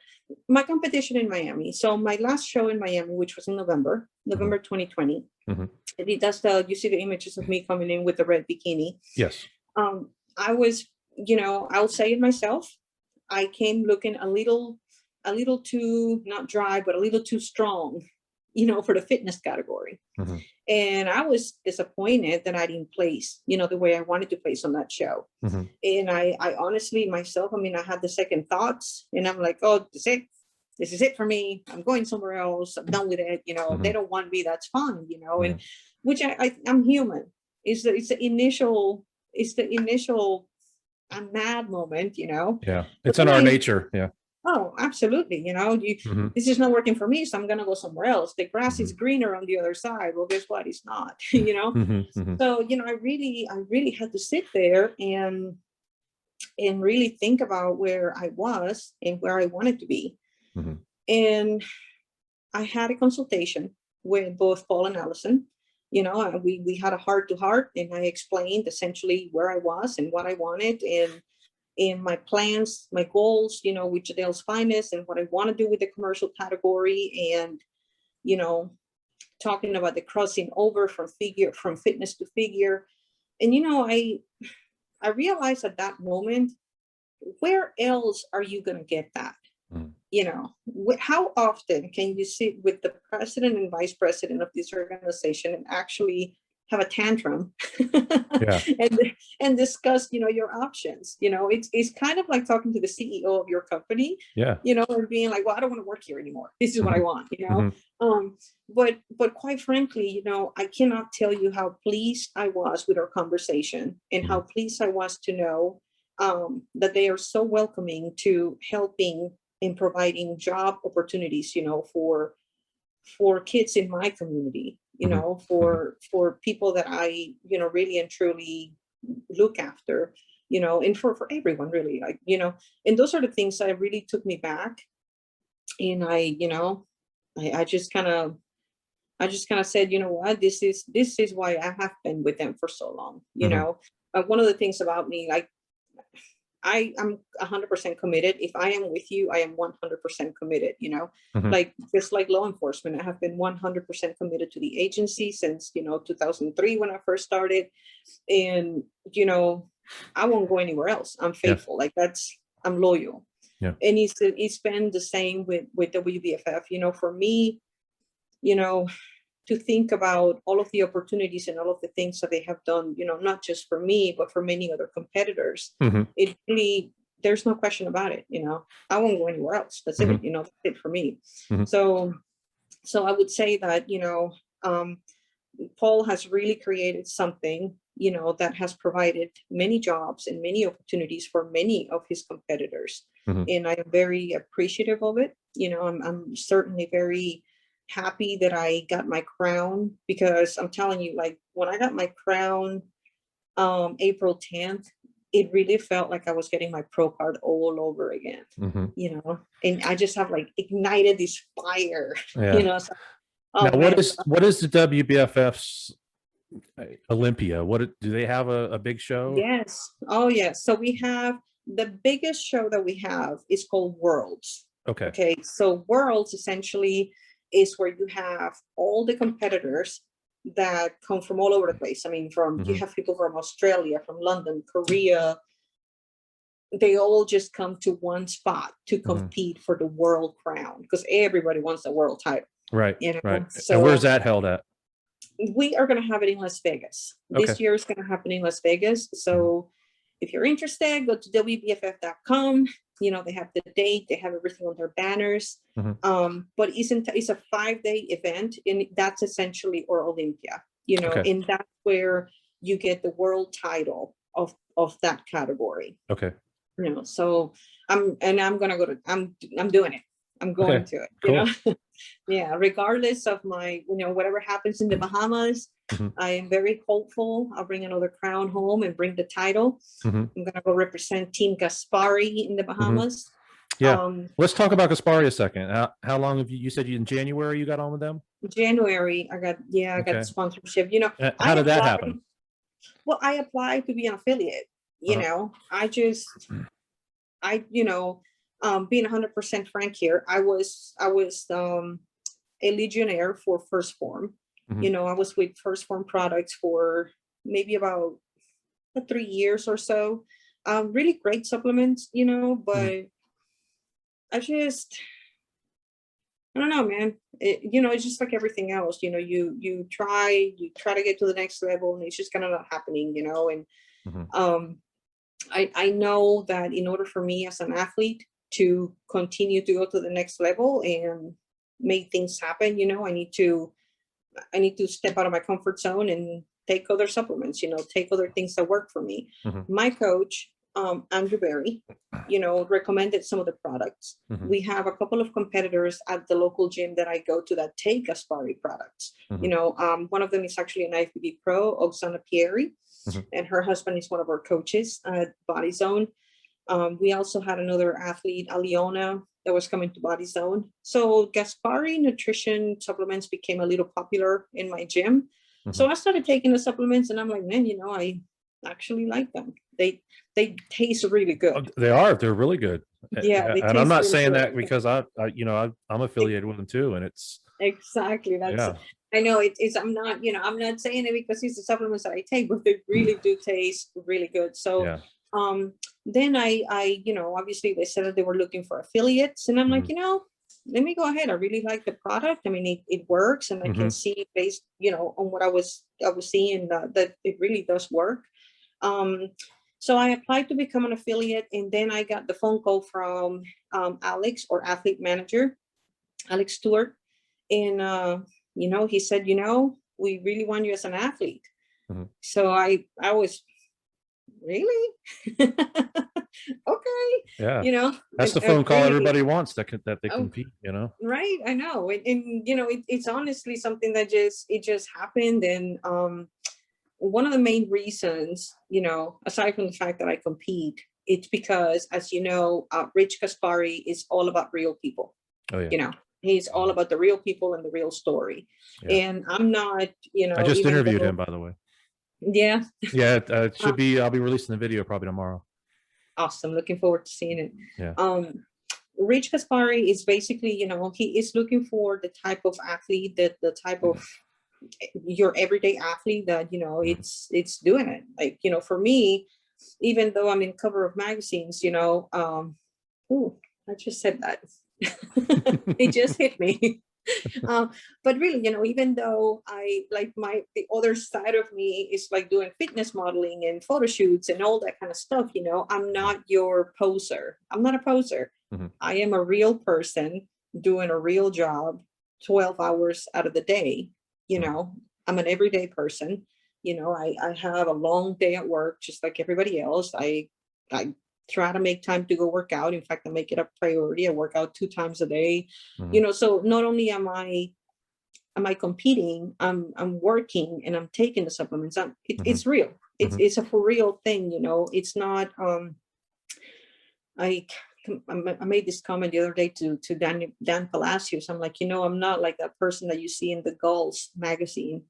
my competition in Miami. So my last show in Miami, which was in November 2020, that's you see the images of me coming in with the red bikini. Yes. I was, I'll say it myself. I came looking a little too, not dry, but a little too strong, for the fitness category. And I was disappointed that I didn't place, the way I wanted to place on that show. And I honestly, myself, I had the second thoughts, and I'm like, oh, this is it for me. I'm going somewhere else. I'm done with it. They don't want me. That's fine. And which I'm human. It's the initial I'm mad moment, Yeah. It's in our nature. Yeah. Oh, absolutely. This is not working for me, so I'm going to go somewhere else. The grass is greener on the other side. Well, guess what? It's not, So, I really had to sit there and really think about where I was and where I wanted to be. And I had a consultation with both Paul and Allison. We had a heart to heart, and I explained essentially where I was and what I wanted, and my plans, my goals, with Jadel's Finest, and what I want to do with the commercial category, and, talking about the crossing over from fitness to figure. And, I realized at that moment, where else are you going to get that? How often can you sit with the president and vice president of this organization and actually have a tantrum Yeah. and discuss, your options. It's kind of like talking to the CEO of your company, Yeah. and being like, well, I don't want to work here anymore. This is what I want, but quite frankly, I cannot tell you how pleased I was with our conversation and how pleased I was to know that they are so welcoming to helping in providing job opportunities, for kids in my community, for people that I, really and truly look after, and for everyone really, like, and those are the things that really took me back. And I just kind of said, you know what, this is why I have been with them for so long. One of the things about me, like, I am 100% committed. If I am with you, I am 100% committed, like just like law enforcement, I have been 100% committed to the agency since, 2003 when I first started. And, I won't go anywhere else. I'm faithful. Like I'm loyal. Yeah. And it's been the same with WBFF, for me, to think about all of the opportunities and all of the things that they have done, not just for me, but for many other competitors. It really, there's no question about it. I won't go anywhere else. That's it. That's it for me. So I would say that, Paul has really created something, that has provided many jobs and many opportunities for many of his competitors. And I am very appreciative of it. I'm certainly very happy that I got my crown, because I'm telling you, like, when I got my crown April 10th, it really felt like I was getting my pro card all over again. And I just have like ignited this fire. So, now what is the WBFF's Olympia? What do they have, a big show? Yes. Oh yes. So we have the biggest show that we have is called Worlds. Okay. So Worlds essentially is where you have all the competitors that come from all over the place. I mean, you have people from Australia, from London, Korea. They all just come to one spot to compete for the world crown, because everybody wants the world title. Right. Right. So, and where's that held at? We are going to have it in Las Vegas. This year is going to happen in Las Vegas. So if you're interested, go to WBFF.com. They have the date, they have everything on their banners. But it's a 5-day event, and that's essentially our Olympia, and that's where you get the world title of that category. So I'm doing it. I'm going to it, cool. Yeah, regardless of my, whatever happens in the Bahamas, I am very hopeful I'll bring another crown home and bring the title. I'm going to go represent Team Gaspari in the Bahamas. Let's talk about Gaspari a second. How long have you said in January you got on with them? January, I got the sponsorship. How did that happen? Well, I applied to be an affiliate. Being 100% frank here, I was a legionnaire for First Form. I was with First Form products for maybe about 3 years or so. Really great supplements, but I don't know, man. It's just like everything else. You try to get to the next level, and it's just kind of not happening. And I know that in order for me as an athlete to continue to go to the next level and make things happen, I need to step out of my comfort zone and take other supplements, take other things that work for me. My coach, Andrew Berry, recommended some of the products. We have a couple of competitors at the local gym that I go to that take Gaspari products. One of them is actually an IFBB pro, Oksana Pieri, and her husband is one of our coaches at Body Zone. We also had another athlete, Aliona, that was coming to Body Zone. So Gaspari nutrition supplements became a little popular in my gym. So I started taking the supplements, and I'm like, man, I actually like them. They taste really good. They are. They're really good. Yeah, and I'm not really saying that because I'm affiliated with them too, and it's exactly that's. I know it's. I'm not saying it because it's the supplements that I take, but they really do taste really good. So. Then I obviously they said that they were looking for affiliates, and I'm like, let me go ahead. I really like the product. I mean, it works, and I can see based, on what I was seeing that it really does work. So I applied to become an affiliate, and then I got the phone call from Alex, or athlete manager, Alex Stewart, and he said, we really want you as an athlete. So I was really okay. Yeah, that's the phone call everybody wants, that they compete. Right, I know, and it's honestly something that just happened, and one of the main reasons, aside from the fact that I compete, it's because, as Rich Gaspari is all about real people. Oh yeah. He's all about the real people and the real story. Yeah. And I'm not, I just interviewed him, by the way. Yeah. Yeah, it should be. I'll be releasing the video probably tomorrow. Awesome. Looking forward to seeing it. Yeah. Rich Gaspari is basically, he is looking for the type of athlete, the type of your everyday athlete that, it's doing it. Like, for me, even though I'm in cover of magazines, I just said that. It just hit me. But really, even though I like the other side of me is like doing fitness modeling and photo shoots and all that kind of stuff, I'm not your poser. I'm not a poser. I am a real person doing a real job 12 hours out of the day. I'm an everyday person. I have a long day at work, just like everybody else. I try to make time to go work out. In fact, I make it a priority. I work out 2 times a day. So not only am I competing, I'm working, and I'm taking the supplements. It's real. It's a for real thing. It's not. I made this comment the other day to Dan Palacios. I'm like, I'm not like that person that you see in the Gulls magazine,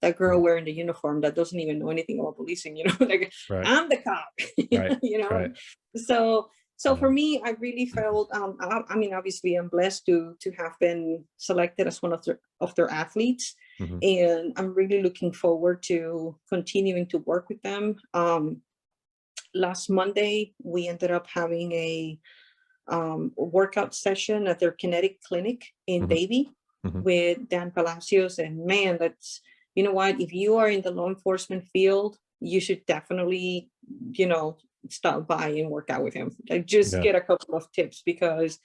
that girl wearing the uniform that doesn't even know anything about policing, like, right. I'm the cop, right. Right. So for me, I really felt, I mean, obviously I'm blessed to have been selected as one of their athletes. And I'm really looking forward to continuing to work with them. Last Monday, we ended up having a workout session at their kinetic clinic in Davie with Dan Palacios, and man, that's, what, if you are in the law enforcement field, you should definitely stop by and work out with him. Like, just get a couple of tips, because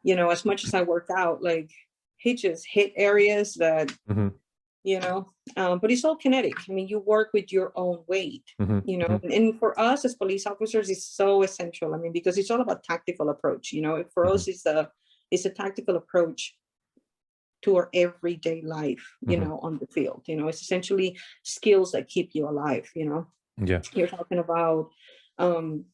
as much as I work out, like, he just hit areas that but it's all kinetic. I mean, you work with your own weight, and for us as police officers, it's so essential. I mean, because it's all about tactical approach. For us, it's a tactical approach to our everyday life, on the field. It's essentially skills that keep you alive. Yeah, you're talking about when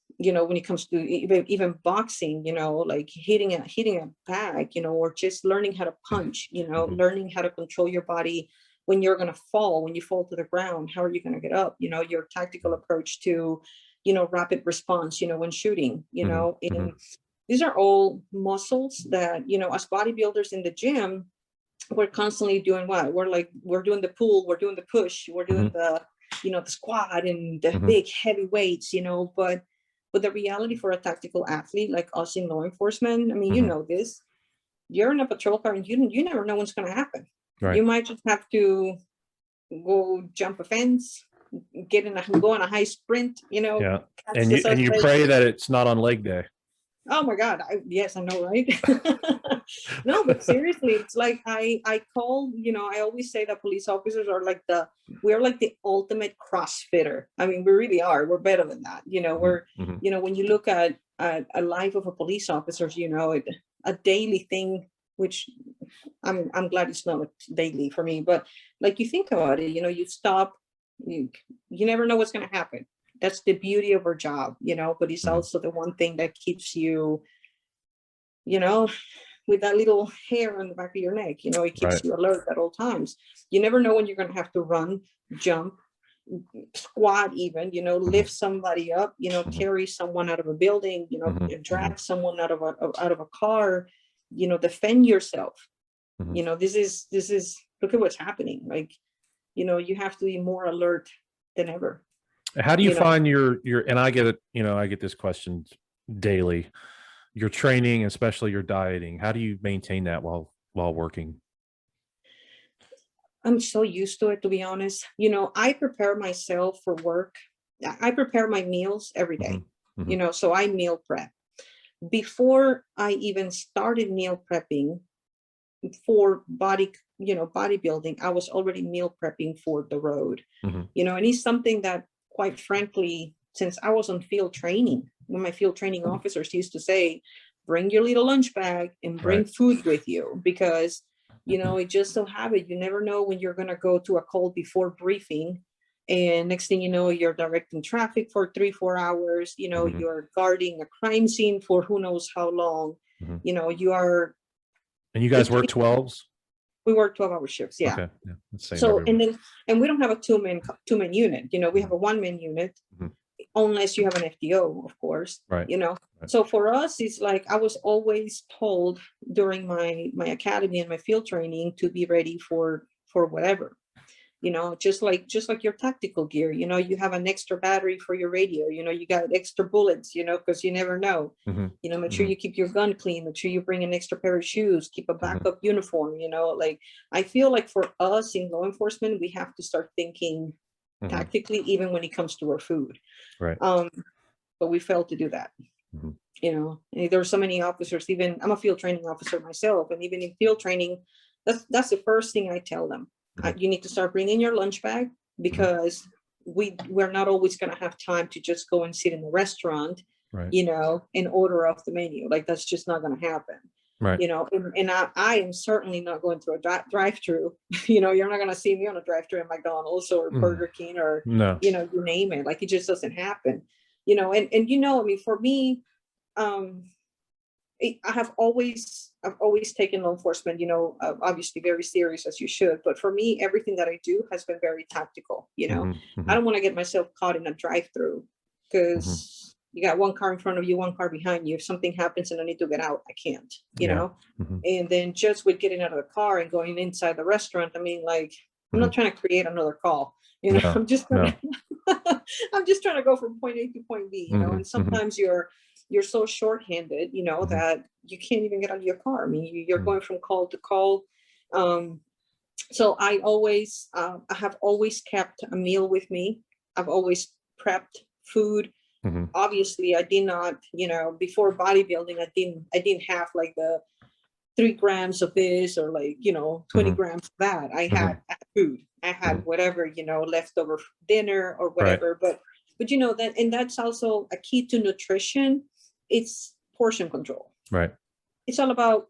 it comes to even boxing, like hitting a bag, or just learning how to punch, learning how to control your body when you're going to fall, when you fall to the ground. How are you going to get up? Your tactical approach to, rapid response, when shooting, and these are all muscles that, as bodybuilders in the gym, we're constantly doing what? We're doing the pull, we're doing the push, we're doing the, the squat and the big heavy weights, but the reality for a tactical athlete like us in law enforcement, I mean, this, you're in a patrol car and you never know what's going to happen. Right. You might just have to go jump a fence, go on a high sprint, Yeah. And you pray that it's not on leg day. Oh my God. Yes, I know, right? No, but seriously, it's like I call, I always say that police officers are like we're like the ultimate CrossFitter. I mean, we really are. We're better than that. We're, when you look at a life of a police officer, a daily thing, which I'm glad it's not daily for me, but like, you think about it, you stop, you never know what's going to happen. That's the beauty of our job, but it's also the one thing that keeps you, with that little hair on the back of your neck, it keeps you alert at all times. You never know when you're going to have to run, jump, squat, even, lift somebody up, carry someone out of a building, drag someone out of a car, defend yourself. This is look at what's happening. Like, you have to be more alert than ever. How do you find your, and I get it, I get this question daily. your training, especially your dieting? How do you maintain that while working? I'm so used to it, to be honest. I prepare myself for work. I prepare my meals every day, so I meal prep. Before I even started meal prepping for bodybuilding, I was already meal prepping for the road. And it's something that, quite frankly, since I was on field training, when my field training officers used to say, bring your little lunch bag and bring food with you, because it just so happens you never know when you're going to go to a call before briefing, and next thing you know, you're directing traffic for 3-4 hours. You're guarding a crime scene for who knows how long. You are. And you guys work 12s? We work 12-hour shifts. Yeah. Okay. Yeah. Same So everywhere. and we don't have a two-man unit. We have a one-man unit, unless you have an FDO, of course. Right. So for us, it's like I was always told during my academy and my field training to be ready for whatever. Just like your tactical gear. You have an extra battery for your radio. You got extra bullets. Because you never know. Make sure you keep your gun clean. Make sure you bring an extra pair of shoes. Keep a backup uniform. Like, I feel like for us in law enforcement, we have to start thinking tactically, even when it comes to our food. Right. But we failed to do that. There are so many officers. Even I'm a field training officer myself, and even in field training, that's the first thing I tell them. You need to start bringing your lunch bag, because we're not always going to have time to just go and sit in the restaurant, and order off the menu. Like, that's just not going to happen. Right. And I am certainly not going through a drive-through. You're not going to see me on a drive-through at McDonald's or Burger King or, you name it. Like, it just doesn't happen. I mean, for me, I've always taken law enforcement, obviously very serious, as you should. But for me, everything that I do has been very tactical. I don't want to get myself caught in a drive-through, because you got one car in front of you, one car behind you. If something happens and I need to get out, I can't, And then just with getting out of the car and going inside the restaurant, I mean, like, I'm not trying to create another call. I'm just trying to go from point A to point B, and sometimes you're so shorthanded, that you can't even get out of your car. I mean, you're going from call to call. So I have always kept a meal with me. I've always prepped food. Obviously, I did not, before bodybuilding, I didn't have like the 3 grams of this or 20 grams of that. I had food. I had whatever, leftover dinner or whatever. But that, and that's also a key to nutrition. It's portion control. Right. It's all about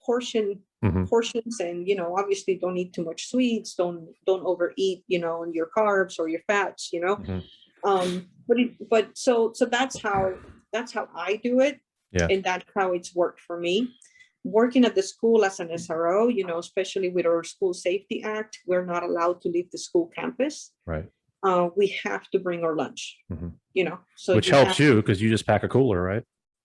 portions, and obviously don't eat too much sweets. Don't overeat, on your carbs or your fats. But so that's how I do it. Yeah. And that's how it's worked for me. Working at the school as an SRO, especially with our School Safety Act, we're not allowed to leave the school campus. Right. We have to bring our lunch. So which helps you, because you just pack a cooler, right?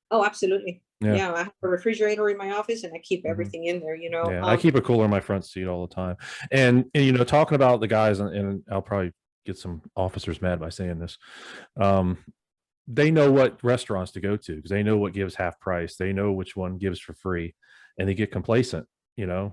Oh, absolutely. Yeah. I have a refrigerator in my office, and I keep everything in there. Yeah, I keep a cooler in my front seat all the time. And talking about the guys, and I'll probably get some officers mad by saying this. They know what restaurants to go to, because they know what gives half price. They know which one gives for free, and they get complacent. And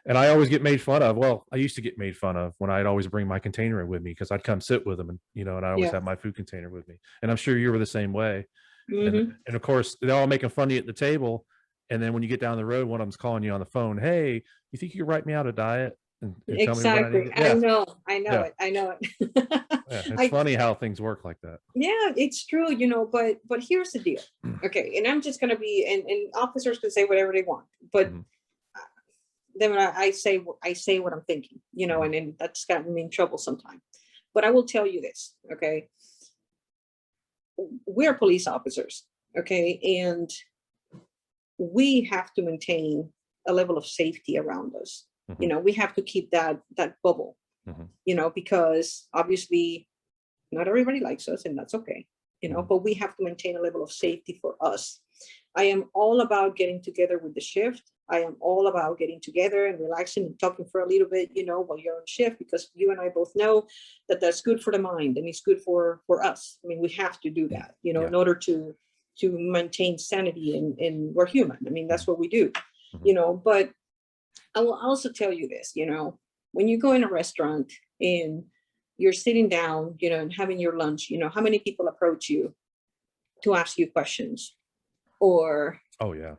and I always get made fun of. Well, I used to get made fun of when I'd always bring my container with me, because I'd come sit with them, and and I always have my food container with me. And I'm sure you were the same way. And of course, they're all making fun of you at the table. And then when you get down the road, one of them's calling you on the phone. Hey, you think you could write me out a diet? And exactly. I know it. Yeah, it's funny how things work like that. Yeah, it's true, but here's the deal. Okay. And I'm just going to be, and officers can say whatever they want, but then when I say what I'm thinking, and that's gotten me in trouble sometimes. But I will tell you this. Okay. We're police officers. Okay. And we have to maintain a level of safety around us. We have to keep that bubble, because obviously not everybody likes us, and that's okay, but we have to maintain a level of safety for us. I am all about getting together with the shift. I am all about getting together and relaxing and talking for a little bit, while you're on shift, because you and I both know that that's good for the mind, and it's good for us. I mean, we have to do that, in order to maintain sanity, and we're human. I mean, that's what we do, you know. But I will also tell you this, you know, when you go in a restaurant and you're sitting down, you know, and having your lunch, you know, how many people approach you to ask you questions, or, Oh yeah.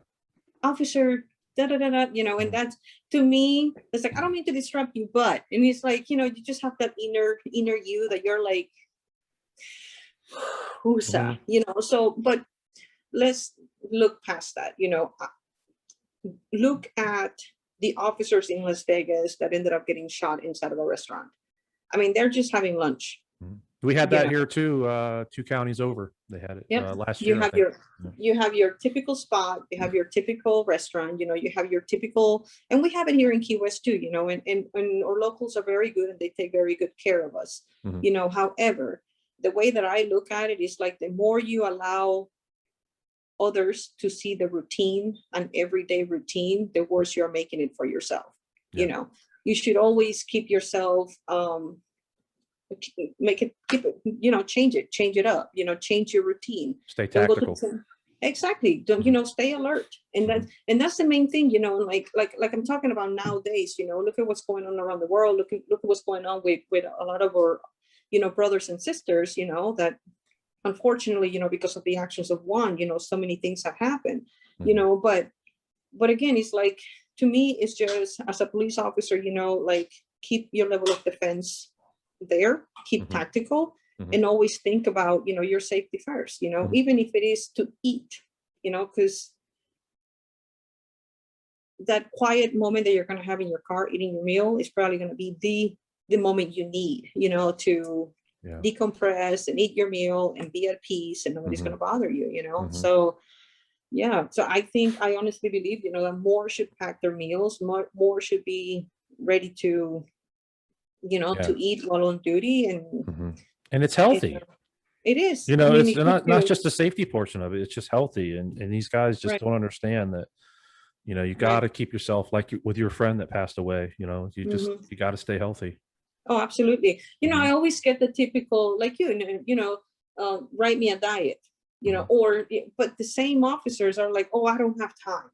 officer, da da da da, you know, and that's, to me, it's like, I don't mean to disrupt you, but, and it's like, you know, you just have that inner you that you're like, who's that, you know. So, but let's look past that, you know. Look at the officers in Las Vegas that ended up getting shot inside of a restaurant. I mean, they're just having lunch. We had that Yeah. here too. 2 counties over, they had it Yep. last You year. I have think. you have your typical spot, you have your typical restaurant, you know, you have your typical, and we have it here in Key West too, you know, and our locals are very good and they take very good care of us, you know. However, the way that I look at it is like, the more you allow others to see the routine, an everyday routine, the worse you're making it for yourself. You know, you should always keep yourself, keep it, you know, change it up, you know, change your routine. Stay Don't go to tactical. exactly. Don't, you know, stay alert. And that's the main thing, you know. Like I'm talking about nowadays, you know, look at what's going on around the world. Look at what's going on with a lot of our, you know, brothers and sisters, you know, that unfortunately, you know, because of the actions of one, you know, so many things have happened, you know. But again, it's like, to me, it's just, as a police officer, you know, like, keep your level of defense there, keep tactical, and always think about, you know, your safety first, you know, even if it is to eat, you know, because that quiet moment that you're going to have in your car eating your meal is probably going to be the moment you need, you know, to decompress and eat your meal and be at peace, and nobody's going to bother you, you know. So yeah, so I honestly believe, you know, that more should pack their meals, more should be ready to, you know, to eat while on duty. And it's healthy. It is, you know. I mean, It's not just the safety portion of it, it's just healthy. And these guys just don't understand that, you know, you got to keep yourself, like with your friend that passed away, you know, you got to stay healthy. Oh, absolutely. You know, I always get the typical, like, you know, write me a diet, you know, or, but the same officers are like, oh, I don't have time.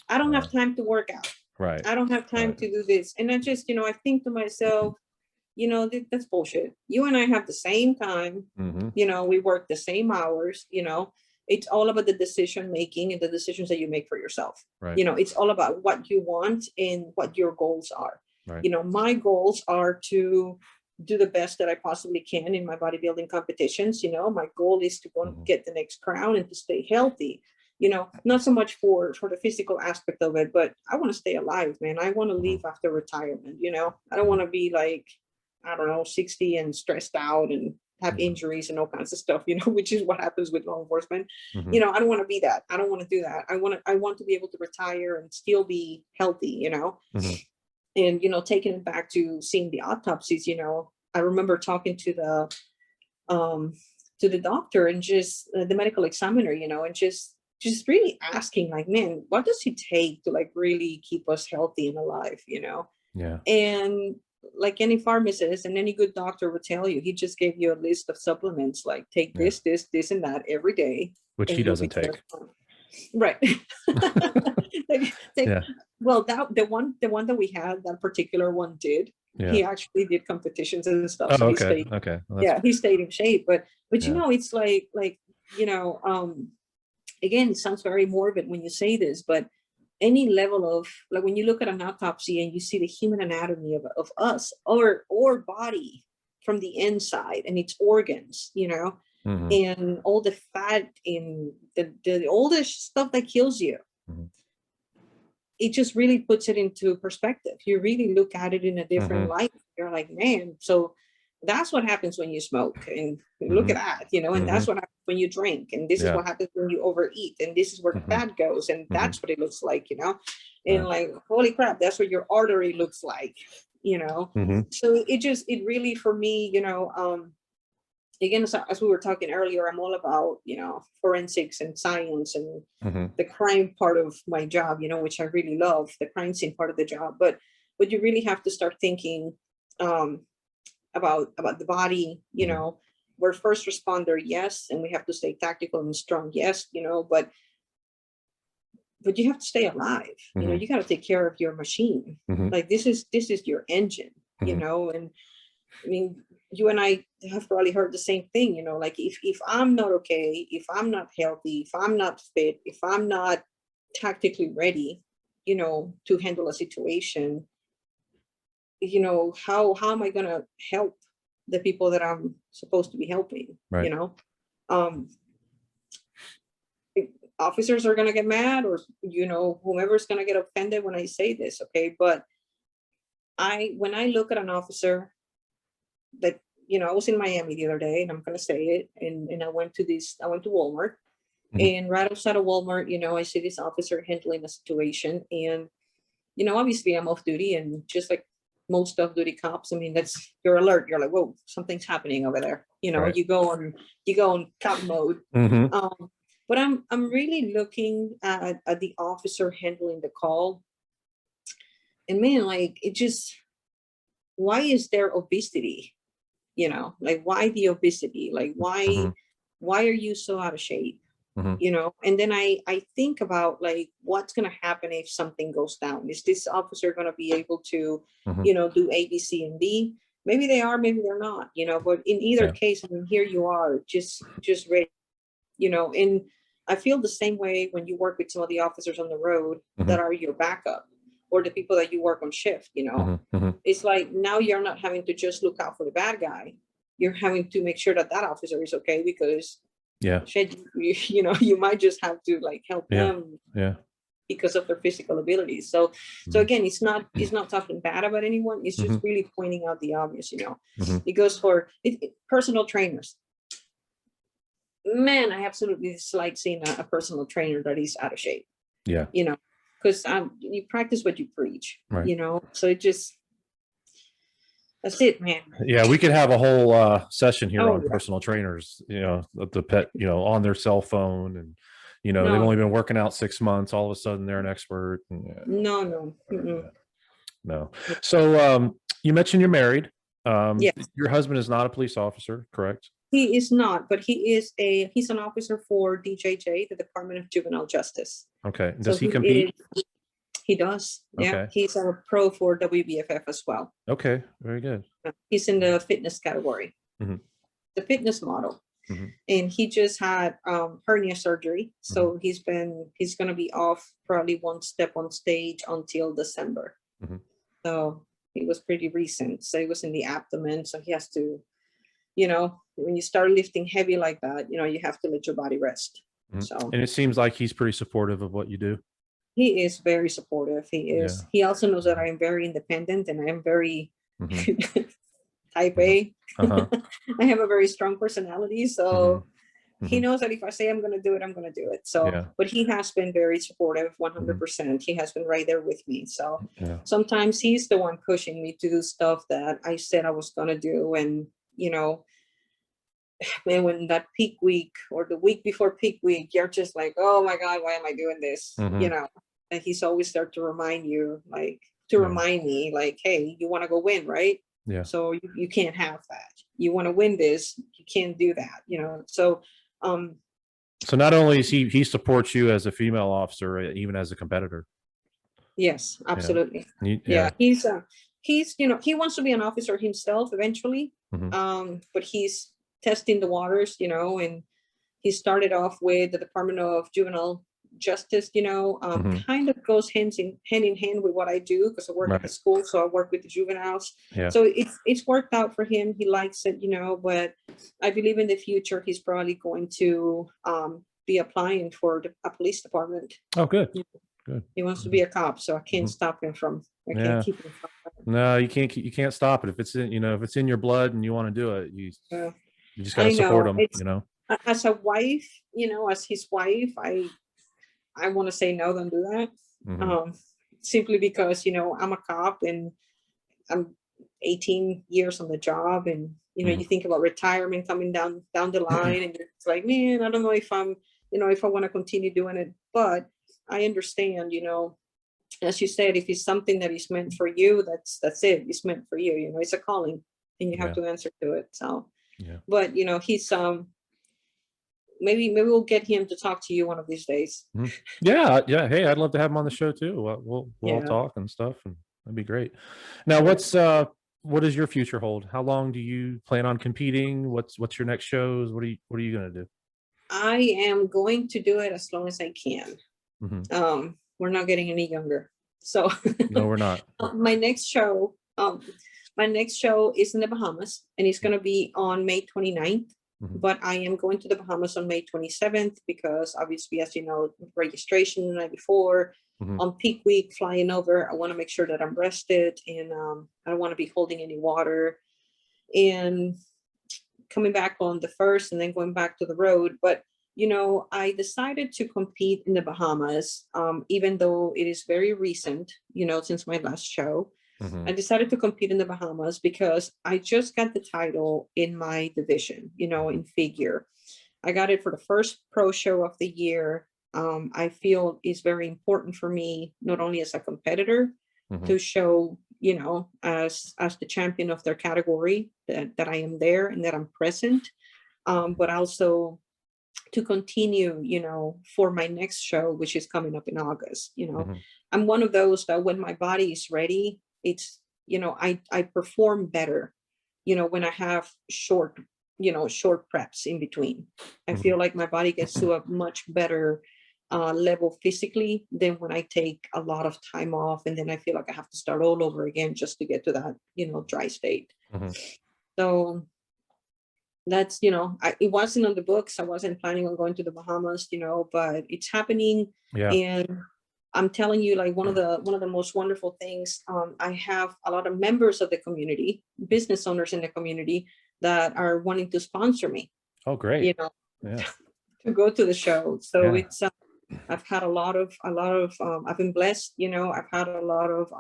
I don't have time to work out. Right. I don't have time to do this. And I just, you know, I think to myself, you know, that's bullshit. You and I have the same time, you know, we work the same hours, you know. It's all about the decision making and the decisions that you make for yourself. You know, it's all about what you want and what your goals are. You know, my goals are to do the best that I possibly can in my bodybuilding competitions. You know, my goal is to go and get the next crown and to stay healthy. You know, not so much for the physical aspect of it, but I want to stay alive, man. I want to leave after retirement. You know, I don't want to be like, I don't know, 60 and stressed out and have injuries and all kinds of stuff, you know, which is what happens with law enforcement. You know, I don't want to be that. I don't want to do that. I want to be able to retire and still be healthy, you know. And, you know, taking it back to seeing the autopsies, you know, I remember talking to the doctor and just the medical examiner, you know, and just really asking, like, man, what does it take to, like, really keep us healthy and alive, you know? And like any pharmacist and any good doctor would tell you, he just gave you a list of supplements, like, take this, and that every day. Which he doesn't take. Right. Well, the one that we had, that particular one did. He actually did competitions and stuff. Oh, so okay. He stayed in shape. But you know, it's like, you know, again, it sounds very morbid when you say this, but any level of, like, when you look at an autopsy and you see the human anatomy of us or body from the inside and its organs, you know, and all the fat in all the stuff that kills you, it just really puts it into perspective. You really look at it in a different light. You're like, man, so that's what happens when you smoke, and look at that, you know, and that's what happens when you drink, and this is what happens when you overeat, and this is where the fat goes, and that's what it looks like, you know. And like, holy crap, that's what your artery looks like, you know. So it really, for me, you know, again, as we were talking earlier, I'm all about, you know, forensics and science and the crime part of my job, you know, which I really love, the crime scene part of the job. But you really have to start thinking about the body, you know, we're first responder, yes, and we have to stay tactical and strong, yes, but you have to stay alive. You got to take care of your machine. Like this is your engine, and I mean, you and I have probably heard the same thing, like if I'm not okay, if I'm not healthy, if I'm not fit, if I'm not tactically ready, to handle a situation, how am I going to help the people that I'm supposed to be helping? Right. Officers are going to get mad, or whomever's going to get offended when I say this, okay? But when I look at an officer that, I was in Miami the other day, and I'm going to say it, and I went to Walmart, and right outside of Walmart, I see this officer handling a situation, and obviously I'm off duty, and just like most off-duty cops, I mean, that's, you're alert, you're like, whoa, something's happening over there, Right. you go on cop mode. But I'm really looking at the officer handling the call, and man, like, it just, why is there obesity? Like, why the obesity? Like, why are you so out of shape? And then I think about, like, what's going to happen if something goes down? Is this officer going to be able to, do A, B, C, and D? Maybe they are, maybe they're not, but in either case, I mean, here you are, just ready, and I feel the same way when you work with some of the officers on the road that are your backup, or the people that you work on shift, It's like, now you're not having to just look out for the bad guy. You're having to make sure that officer is okay, because shit, you might just have to, like, help them because of their physical abilities. So again, it's not talking bad about anyone. It's just really pointing out the obvious. It goes for personal trainers. Man, I absolutely dislike seeing a personal trainer that is out of shape. Because you practice what you preach. Right. So it just, that's it, man. Yeah, we could have a whole session here on personal trainers, the pet, on their cell phone, and they've only been working out 6 months, all of a sudden they're an expert. No. No. So you mentioned you're married. Yes. Your husband is not a police officer, correct? He is not, but he's an officer for DJJ, the Department of Juvenile Justice. Okay. Does he compete? He does. Yeah. Okay. He's a pro for WBFF as well. Okay. Very good. He's in the fitness category, the fitness model. And he just had hernia surgery. So he's going to be off probably one step on stage until December. So it was pretty recent. So it was in the abdomen. So he has to, when you start lifting heavy like that, you have to let your body rest. So, and it seems like he's pretty supportive of what you do. He is very supportive. He is. He also knows that I am very independent, and I am very type A. I have a very strong personality. So he knows that if I say I'm going to do it, I'm going to do it. So, but he has been very supportive, 100%. He has been right there with me. So sometimes he's the one pushing me to do stuff that I said I was going to do. And, when that peak week or the week before peak week, you're just like, oh my God, why am I doing this? And he's always there to remind you, like, remind me, like, hey, you want to go win, right? Yeah. So you can't have that. You want to win this, you can't do that, So so not only is he supports you as a female officer, even as a competitor. Yes, absolutely. He's he wants to be an officer himself eventually. But he's testing the waters, and he started off with the Department of Juvenile Justice, kind of goes hand in hand with what I do, because I work at the school, so I work with the juveniles. So it's worked out for him. He likes it, but I believe in the future he's probably going to be applying for a police department. Oh, good. Good. He wants to be a cop, so I can't stop him from. I can't keep him from. No, you can't. You can't stop it if it's in. If it's in your blood and you want to do it, you just gotta support him. As a wife, as his wife, I want to say no, don't do that. Simply because I'm a cop and I'm 18 years on the job, and you think about retirement coming down the line, and it's like, man, I don't know if I'm, if I want to continue doing it, but I understand, as you said, if it's something that is meant for you, that's it. It's meant for you. It's a calling, and you have to answer to it. So Yeah. But he's maybe we'll get him to talk to you one of these days. Yeah, yeah. Hey, I'd love to have him on the show too. We'll all Yeah. talk and stuff, and that'd be great. Now, what does your future hold? How long do you plan on competing? What's your next shows? What are you gonna do? I am going to do it as long as I can. We're not getting any younger, so No, we're not. my next show is in the Bahamas, and it's going to be on May 29th. But I am going to the Bahamas on May 27th because obviously, as you know, registration the night before, on peak week, flying over, I want to make sure that I'm rested, and I don't want to be holding any water, and coming back on the 1st and then going back to the road. But I decided to compete in the Bahamas, even though it is very recent, since my last show. I decided to compete in the Bahamas because I just got the title in my division, in figure. I got it for the first pro show of the year. I feel is very important for me, not only as a competitor, to show, as the champion of their category, that I am there and that I'm present, but also to continue, for my next show, which is coming up in August. I'm one of those that when my body is ready, it's, I perform better, when I have short preps in between. I feel like my body gets to a much better level physically than when I take a lot of time off, and then I feel like I have to start all over again just to get to that, dry state. So that's, it wasn't on the books. I wasn't planning on going to the Bahamas, but it's happening. Yeah. And I'm telling you, like one of the most wonderful things, I have a lot of members of the community, business owners in the community that are wanting to sponsor me. Oh, great. Yeah. To go to the show. So it's, I've had a lot of, I've been blessed, I've had a lot of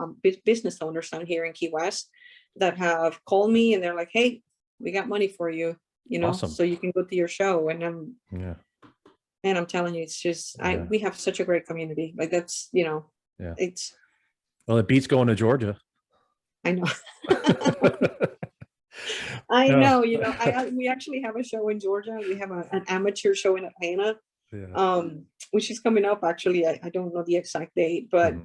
business owners down here in Key West that have called me and they're like, hey, we got money for you, Awesome. so you can go to your show. And I'm telling you, it's just, we have such a great community. Like that's, it's. Well, it beats going to Georgia. I know. I know, we actually have a show in Georgia. We have an amateur show in Atlanta, which is coming up. Actually, I don't know the exact date, but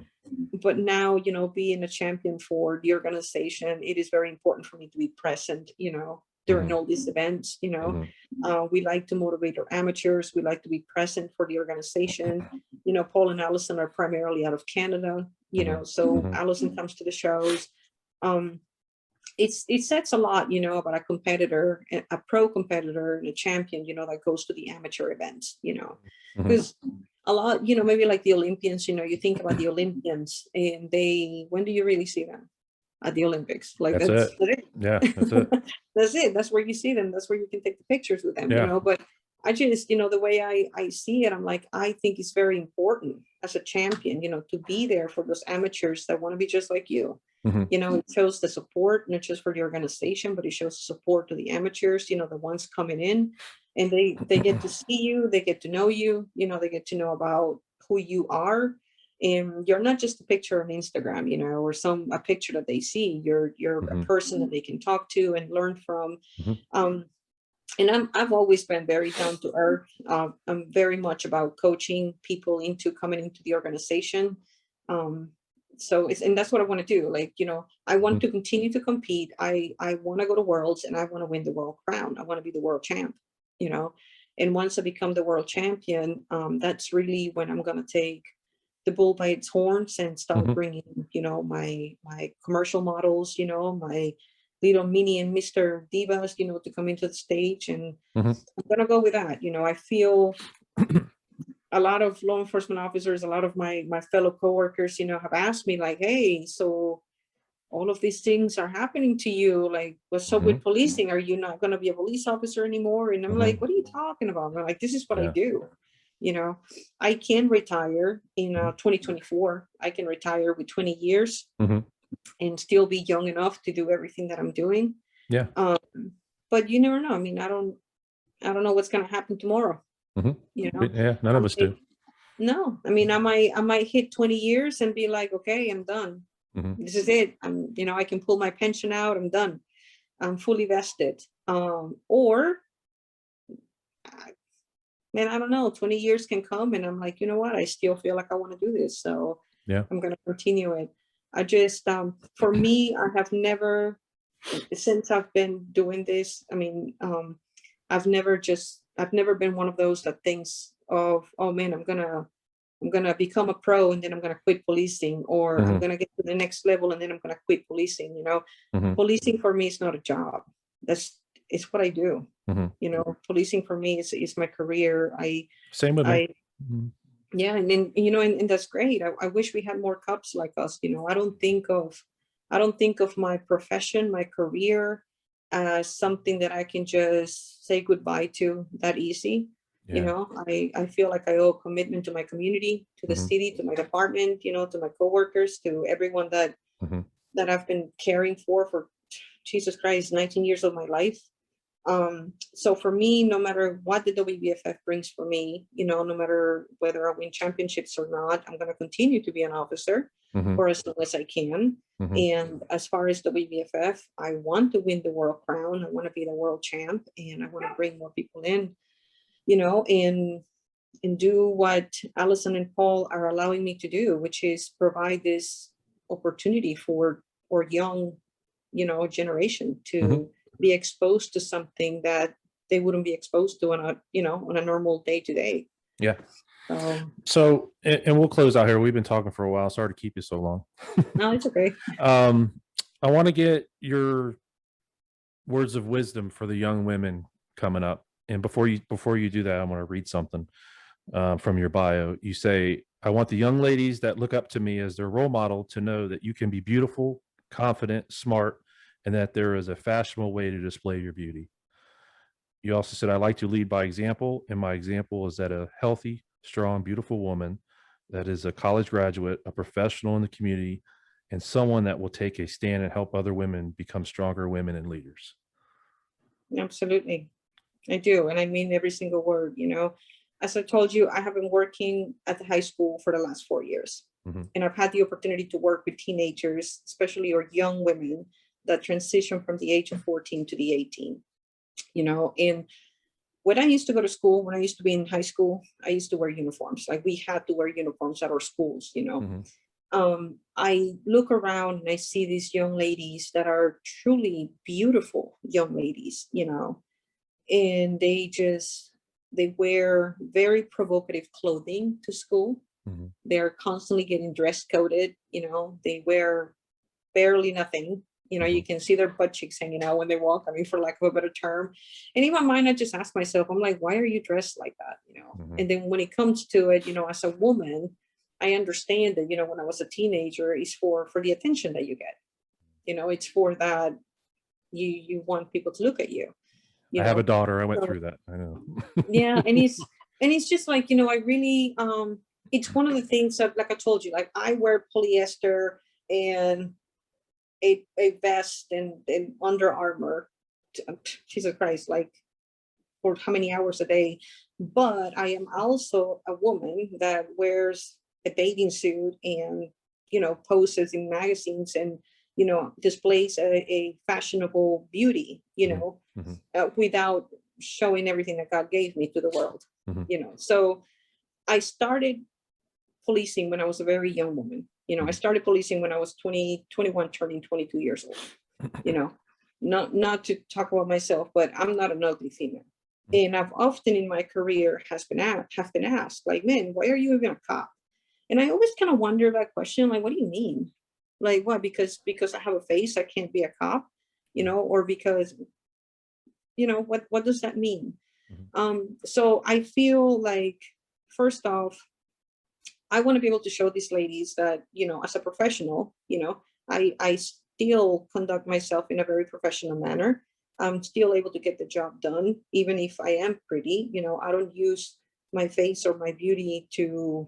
now, being a champion for the organization, it is very important for me to be present, during all these events. We like to motivate our amateurs. We like to be present for the organization. Paul and Allison are primarily out of Canada, so Allison comes to the shows. It sets a lot, about a competitor, a pro competitor, and a champion, that goes to the amateur events, because a lot, maybe like the Olympians, you think about the Olympians and when do you really see them? At the Olympics? Like that's it. Yeah, that's it. That's it. That's where you see them. That's where you can take the pictures with them, but I just, the way I see it, I'm like, I think it's very important as a champion, to be there for those amateurs that want to be just like you. It shows the support, not just for the organization, but it shows support to the amateurs, the ones coming in, and they get to see you, they get to know you, they get to know about who you are. And you're not just a picture on Instagram, or a picture that they see. You're a person that they can talk to and learn from. And I've always been very down to earth. I'm very much about coaching people into coming into the organization. So and that's what I want to do. Like, I want to continue to compete. I want to go to Worlds and I want to win the world crown. I want to be the world champ, and once I become the world champion, that's really when I'm going to take the bull by its horns and start bringing, my commercial models, my little Minnie and Mr. Divas, to come into the stage. And I'm going to go with that. I feel a lot of law enforcement officers, a lot of my fellow coworkers, have asked me like, hey, so all of these things are happening to you. Like, what's up with policing? Are you not going to be a police officer anymore? And I'm like, what are you talking about? I'm like, this is what I do. I can retire in 2024. I can retire with 20 years and still be young enough to do everything that I'm doing. Yeah. But you never know. I mean, I don't know what's going to happen tomorrow. Yeah, none of us do. No, I mean, I might hit 20 years and be like, okay, I'm done. This is it. I can pull my pension out. I'm done. I'm fully vested. Or man, I don't know, 20 years can come and I'm like, you know what, I still feel like I want to do this. So Yeah. I'm going to continue it. I just, for me, I have never, since I've been doing this, I mean, I've never been one of those that thinks of, oh man, I'm gonna become a pro and then I'm gonna quit policing, or I'm Mhm. gonna get to the next level and then I'm gonna quit policing. Mhm. Policing for me is not a job. It's what I do. Mhm. Policing for me is my career. Same with me. I Mhm. Yeah, and then and that's great. I wish we had more cops like us. I don't think of my profession, my career, as something that I can just say goodbye to that easy. Yeah. I feel like I owe commitment to my community, to the Mhm. city, to my department, to my coworkers, to everyone Mhm. that I've been caring for Jesus Christ, 19 years of my life. So for me, no matter what the WBFF brings for me, no matter whether I win championships or not, I'm going to continue to be an officer Mhm. for as long as I can. Mhm. And as far as WBFF, I want to win the world crown. I want to be the world champ, and I want to bring more people in, and do what Allison and Paul are allowing me to do, which is provide this opportunity for young, generation Mhm. to be exposed to something that they wouldn't be exposed to on a normal day to day. Yeah. So So, and we'll close out here. We've been talking for a while. Sorry to keep you so long. no, it's okay. I want to get your words of wisdom for the young women coming up. And before you do that, I want to read something from your bio. You say, "I want the young ladies that look up to me as their role model to know that you can be beautiful, confident, smart, and that there is a fashionable way to display your beauty." You also said, "I like to lead by example, and my example is that a healthy, strong, beautiful woman that is a college graduate, a professional in the community, and someone that will take a stand and help other women become stronger women and leaders." Absolutely. I do. And I mean every single word. As I told you, I have been working at the high school for the last 4 years. Mhm. And I've had the opportunity to work with teenagers, especially or young women that transition from the age of 14 to the 18. And when I used to go to school, when I used to be in high school, I used to wear uniforms. Like we had to wear uniforms at our schools. Mhm. I look around and I see these young ladies that are truly beautiful young ladies, and they wear very provocative clothing to school. Mhm. They're constantly getting dress coded. They wear barely nothing. You Mhm. can see their butt cheeks hanging out when they walk. I mean, for lack of a better term. And in my mind, I just ask myself, I'm like, why are you dressed like that? Mhm. And then when it comes to it, as a woman, I understand that, when I was a teenager, it's for the attention that you get. It's for that you want people to look at you. I have a You daughter. I went know, through that. I know. yeah, and it's just like, I really it's one of the things that, like I told you, like I wear polyester and a vest and Under Armour, Jesus Christ, like for how many hours a day. But I am also a woman that wears a bathing suit and poses in magazines and displays a fashionable beauty, Mhm. Mhm. without showing everything that God gave me to the world. Mhm. So I started policing when I was a very young woman. I Mhm. started policing when I was 20, 21, turning 22 years old. You know, not to talk about myself, but I'm not an ugly female. And I've often in my career have been asked, like, man, why are you even a cop? And I always kind of wonder that question, like, what do you mean? Like, what? Because I have a face, I can't be a cop, or because, what does that mean? Mhm. So I feel like, first off, I want to be able to show these ladies that, as a professional, I still conduct myself in a very professional manner. I'm still able to get the job done, even if I am pretty. I don't use my face or my beauty to,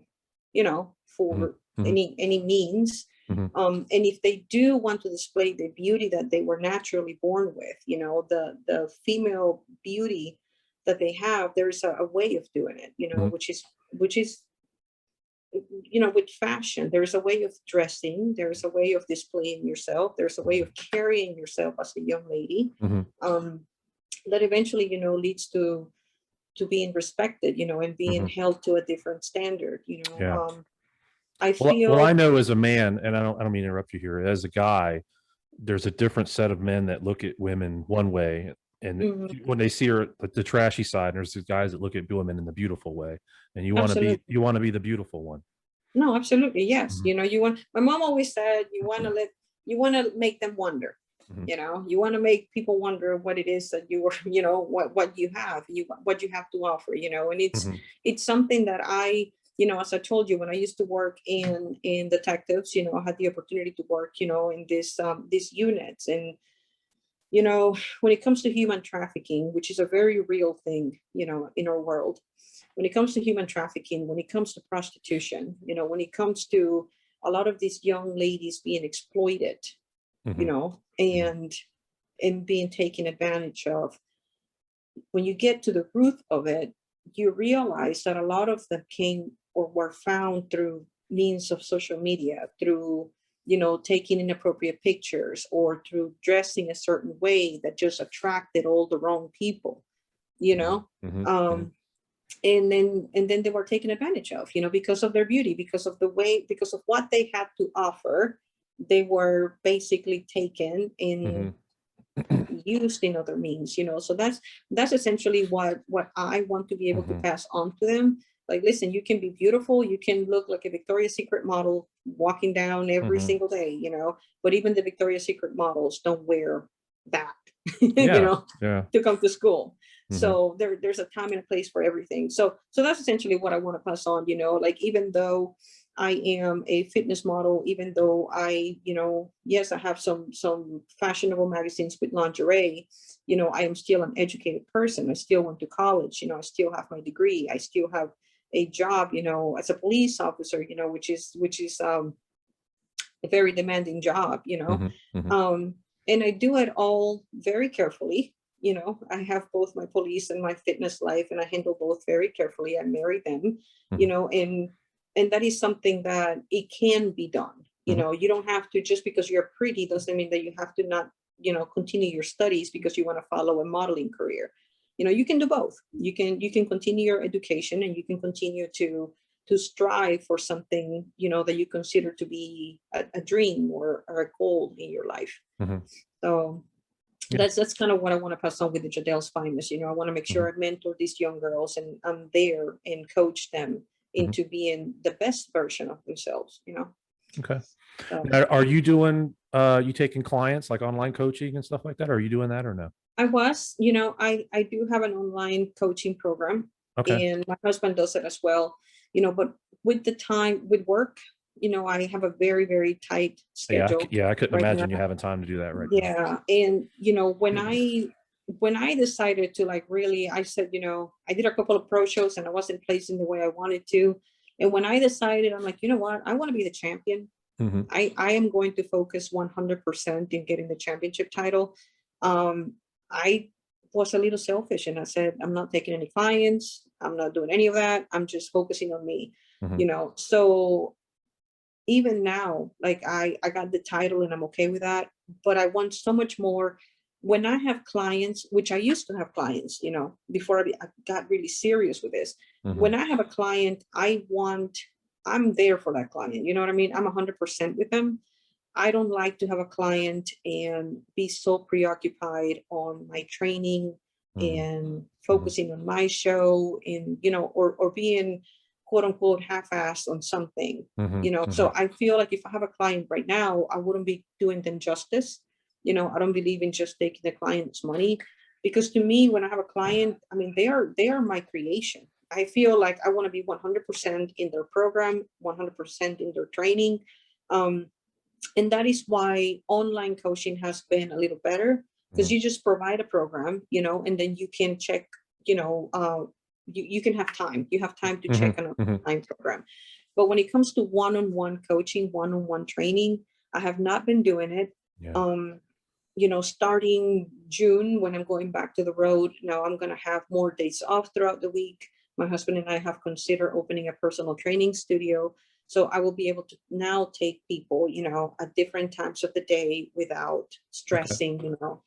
Mhm. for Mhm. any means. Mhm. And if they do want to display the beauty that they were naturally born with, the female beauty that they have, there's a way of doing it, Mhm. which is with fashion. There's a way of dressing, there's a way of displaying yourself, there's a way of carrying yourself as a young lady. Mhm. um that eventually, you know, leads to being respected, you know, and being held to a different standard, you know. Yeah. I Well, I feel, know as a man, and I don't mean to interrupt you here. As a guy, there's a different set of men that look at women one way, and mhm, when they see her the trashy side, and there's these guys that look at women in the beautiful way, and absolutely. you want to be the beautiful one. No, absolutely. Yes. Mhm, You know, you want, my mom always said, you want to make them wonder, mhm, you know, you want to make people wonder what it is that you are, you know, what what you have to offer, you know, and mhm, it's something that you know, as I told you, when I used to work in detectives, you know, I had the opportunity to work, you know, in these units. And, you know, when it comes to human trafficking, which is a very real thing, you know, in our world, when it comes to human trafficking, when it comes to prostitution, you know, when it comes to a lot of these young ladies being exploited, you mhm, know, mhm, and being taken advantage of, when you get to the root of it, you realize that a lot of them came or were found through means of social media, through, you know, taking inappropriate pictures, or through dressing a certain way that just attracted all the wrong people, you mhm, know. mhm, mhm, um and then they were taken advantage of, you know, because of their beauty, because of the way, because of what they had to offer. They were basically taken and mhm, used in other means, you know. So that's essentially what I want to be able to mhm, pass on to them. Like, listen, you can be beautiful, you can look like a Victoria's Secret model walking down every mhm. single day, you know, but even the Victoria's Secret models don't wear that, you Yeah, know, yeah. to come to school. Mhm, So there's a time and a place for everything. So that's essentially what I want to pass on, you know. Like, even though I am a fitness model, even though I, you know, yes, I have some fashionable magazines with lingerie, you know, I am still an educated person. I still went to college, you know, I still have my degree, I still have a job, you know, as a police officer, you know, which is a very demanding job, you know. mhm, mhm, um and I do it all very carefully, you know. I have both my police and my fitness life, and I handle both very carefully. I marry them, you mhm, know. And that is something that it can be done, you mhm, know. You don't have to, just because you're pretty doesn't mean that you have to not, you know, continue your studies because you want to follow a modeling career. You know, you can do both. You can continue your education, and you can continue to strive for something, you know, that you consider to be a dream, or a goal in your life. mhm. So Yeah. that's kind of what I want to pass on with the Jadel's Finest. You know, I want to make Mhm, sure I mentor these young girls, and I'm there and coach them mhm. into being the best version of themselves, you know. Okay. So Now, are you doing you taking clients like online coaching and stuff like that? Or are you doing that or no? I was, you know, I do have an online coaching program, Okay. and my husband does it as well, you know. But with the time, with work, you know, I have a very, very tight Yeah, schedule yeah, I couldn't right now. imagine you having time to do that right now. Yeah. And, you know, when I decided to, like, really, I said, you know, I did a couple of pro shows and I wasn't placing the way I wanted to. And when I decided, I'm like, you know what, I want to be the champion. Mhm, I am going to focus 100% in getting the championship title. um I was a little selfish, and I said, I'm not taking any clients, I'm not doing any of that, I'm just focusing on me, mhm, you know. So even now, like, I got the title and I'm okay with that, but I want so much more. When I have clients, which I used to have clients, you know, before I got really serious with this. mhm, When I have a client, I'm there for that client, you know what I mean. I'm 100% with them. I don't like to have a client and be so preoccupied on my training mhm, and mhm, focusing on my show, and, you know, or being quote unquote half-assed on something, mhm, you know. mhm, So I feel like if I have a client right now, I wouldn't be doing them justice. You know, I don't believe in just taking the client's money, because to me, when I have a client, I mean, they are my creation. I feel like I want to be 100% in their program, 100% in their training. Um, and that is why online coaching has been a little better, because mhm, you just provide a program, you know, and then you can check, you know, you can have time. You have time to check mhm, on an mhm. online program. But when it comes to one-on-one coaching, one-on-one training, I have not been doing it. Yeah. Um, you know, starting June, when I'm going back to the road, now I'm going to have more days off throughout the week. My husband and I have considered opening a personal training studio. So I will be able to now take people, you know, at different times of the day without Okay. stressing, you know.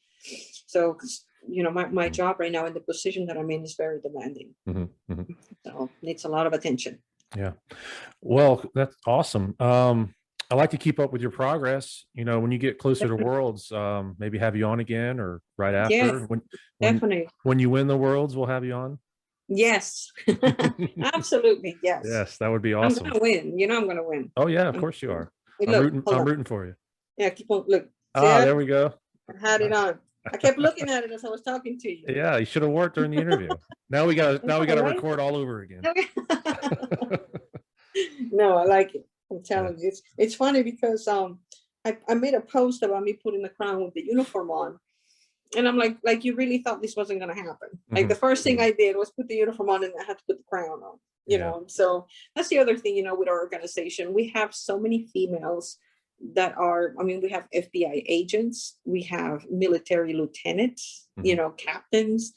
So, 'cause you know, my job right now and the position that I'm in is very demanding. So needs a lot of attention. Yeah. Well, that's awesome. I like to keep up with your progress. You know, when you get closer to Worlds, maybe have you on again or right after. Yes, definitely. When you win the Worlds, we'll have you on. Yes, absolutely. Yes. Yes, that would be I'm awesome. gonna win. You know, I'm gonna win. Oh yeah, of course you are. Hey, I'm look, rooting. hold I'm on. rooting for you. Yeah, keep on. Look. See Ah, that? there we go. I had it on. I kept looking at it as I was talking to you. Yeah, you should have worked during the interview. Now we got to Right? record all over again. No, I like it. I'm telling you, it's funny because I made a post about me putting the crown with the uniform on, and I'm like you really thought this wasn't gonna happen. Like the first thing I did was put the uniform on, and I had to put the crown on. You know, so that's the other thing. You know, with our organization, we have so many females that are. I mean, we have FBI agents, we have military lieutenants, you know, captains.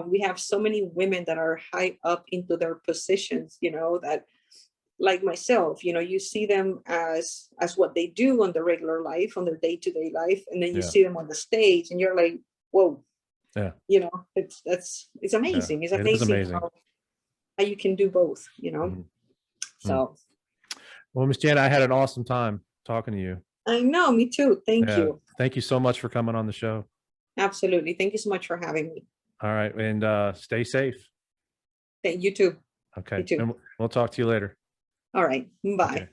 We have so many women that are high up into their positions. You know that. Like myself, you know, you see them as what they do on the regular life, on their day-to-day life, and then you see them on the stage, and you're like, whoa, you know, it's amazing. It's amazing, how you can do both, you know. So, well, Miss Janeth, I had an awesome time talking to you. I know, me too. Thank you. Thank you so much for coming on the show. Absolutely. Thank you so much for having me. All right, and stay safe. Thank you too. Okay, You too. and we'll talk to you later. All right. Bye. Okay.